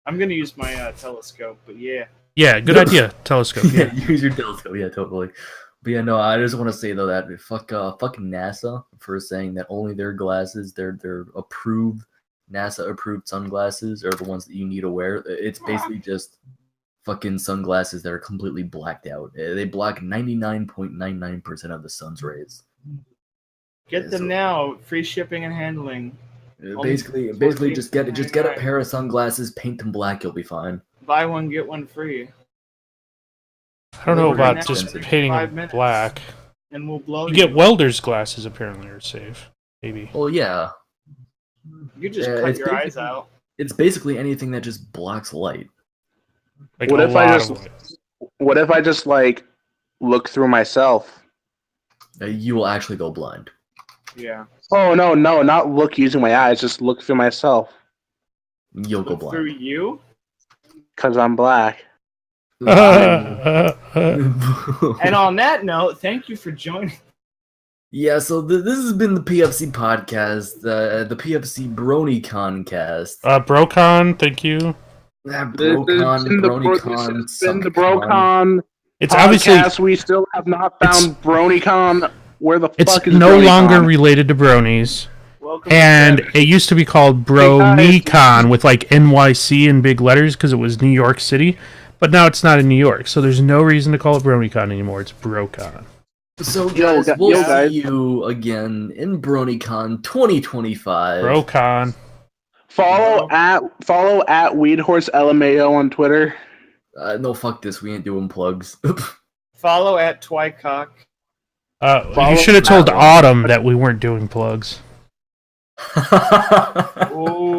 I'm going to use my telescope, but yeah. Yeah, good idea. Telescope. Yeah, Yeah. use your telescope. Yeah, totally. But yeah, no, I just want to say though that fucking NASA for saying that only their glasses, their approved NASA approved sunglasses are the ones that you need to wear. It's basically just fucking sunglasses that are completely blacked out. They block 99.99% of the sun's rays. Get them now. Free shipping and handling. Basically, just get a pair of sunglasses, paint them black, you'll be fine. Buy one, get one free. I don't know They're very about just expensive. painting 5 them minutes. black. And we'll blow You get welder's glasses, apparently, are safe. Maybe. Well, yeah, You just Yeah, cut it's your eyes basically- out. it's basically anything that just blocks light. Like What a if I lot just- of light. What if I just like look through myself? You will actually go blind. Yeah. Oh no, not look using my eyes. Just look through myself You'll go Look through blind. you? because I'm black. And on that note, thank you for joining. Yeah, so this has been the PFC podcast, the PFC BronyCon cast. BroCon, thank you. BroCon, BronyCon, This has been the SuckCon. BroCon It's obviously podcast. We still have not found BronyCon. Where the it's fuck is no BronyCon? longer related to bronies, Welcome and to it used to be called BronyCon with like NYC in big letters because it was New York City, but now it's not in New York, so there's no reason to call it BronyCon anymore. It's BroCon. So guys, Yo, we'll guys. see you again in BronyCon 2025. BroCon. Follow at Weed Horse LMAO on Twitter. No, fuck this. We ain't doing plugs. Follow at Twycock. You should have told Autumn that we weren't doing plugs. Ooh.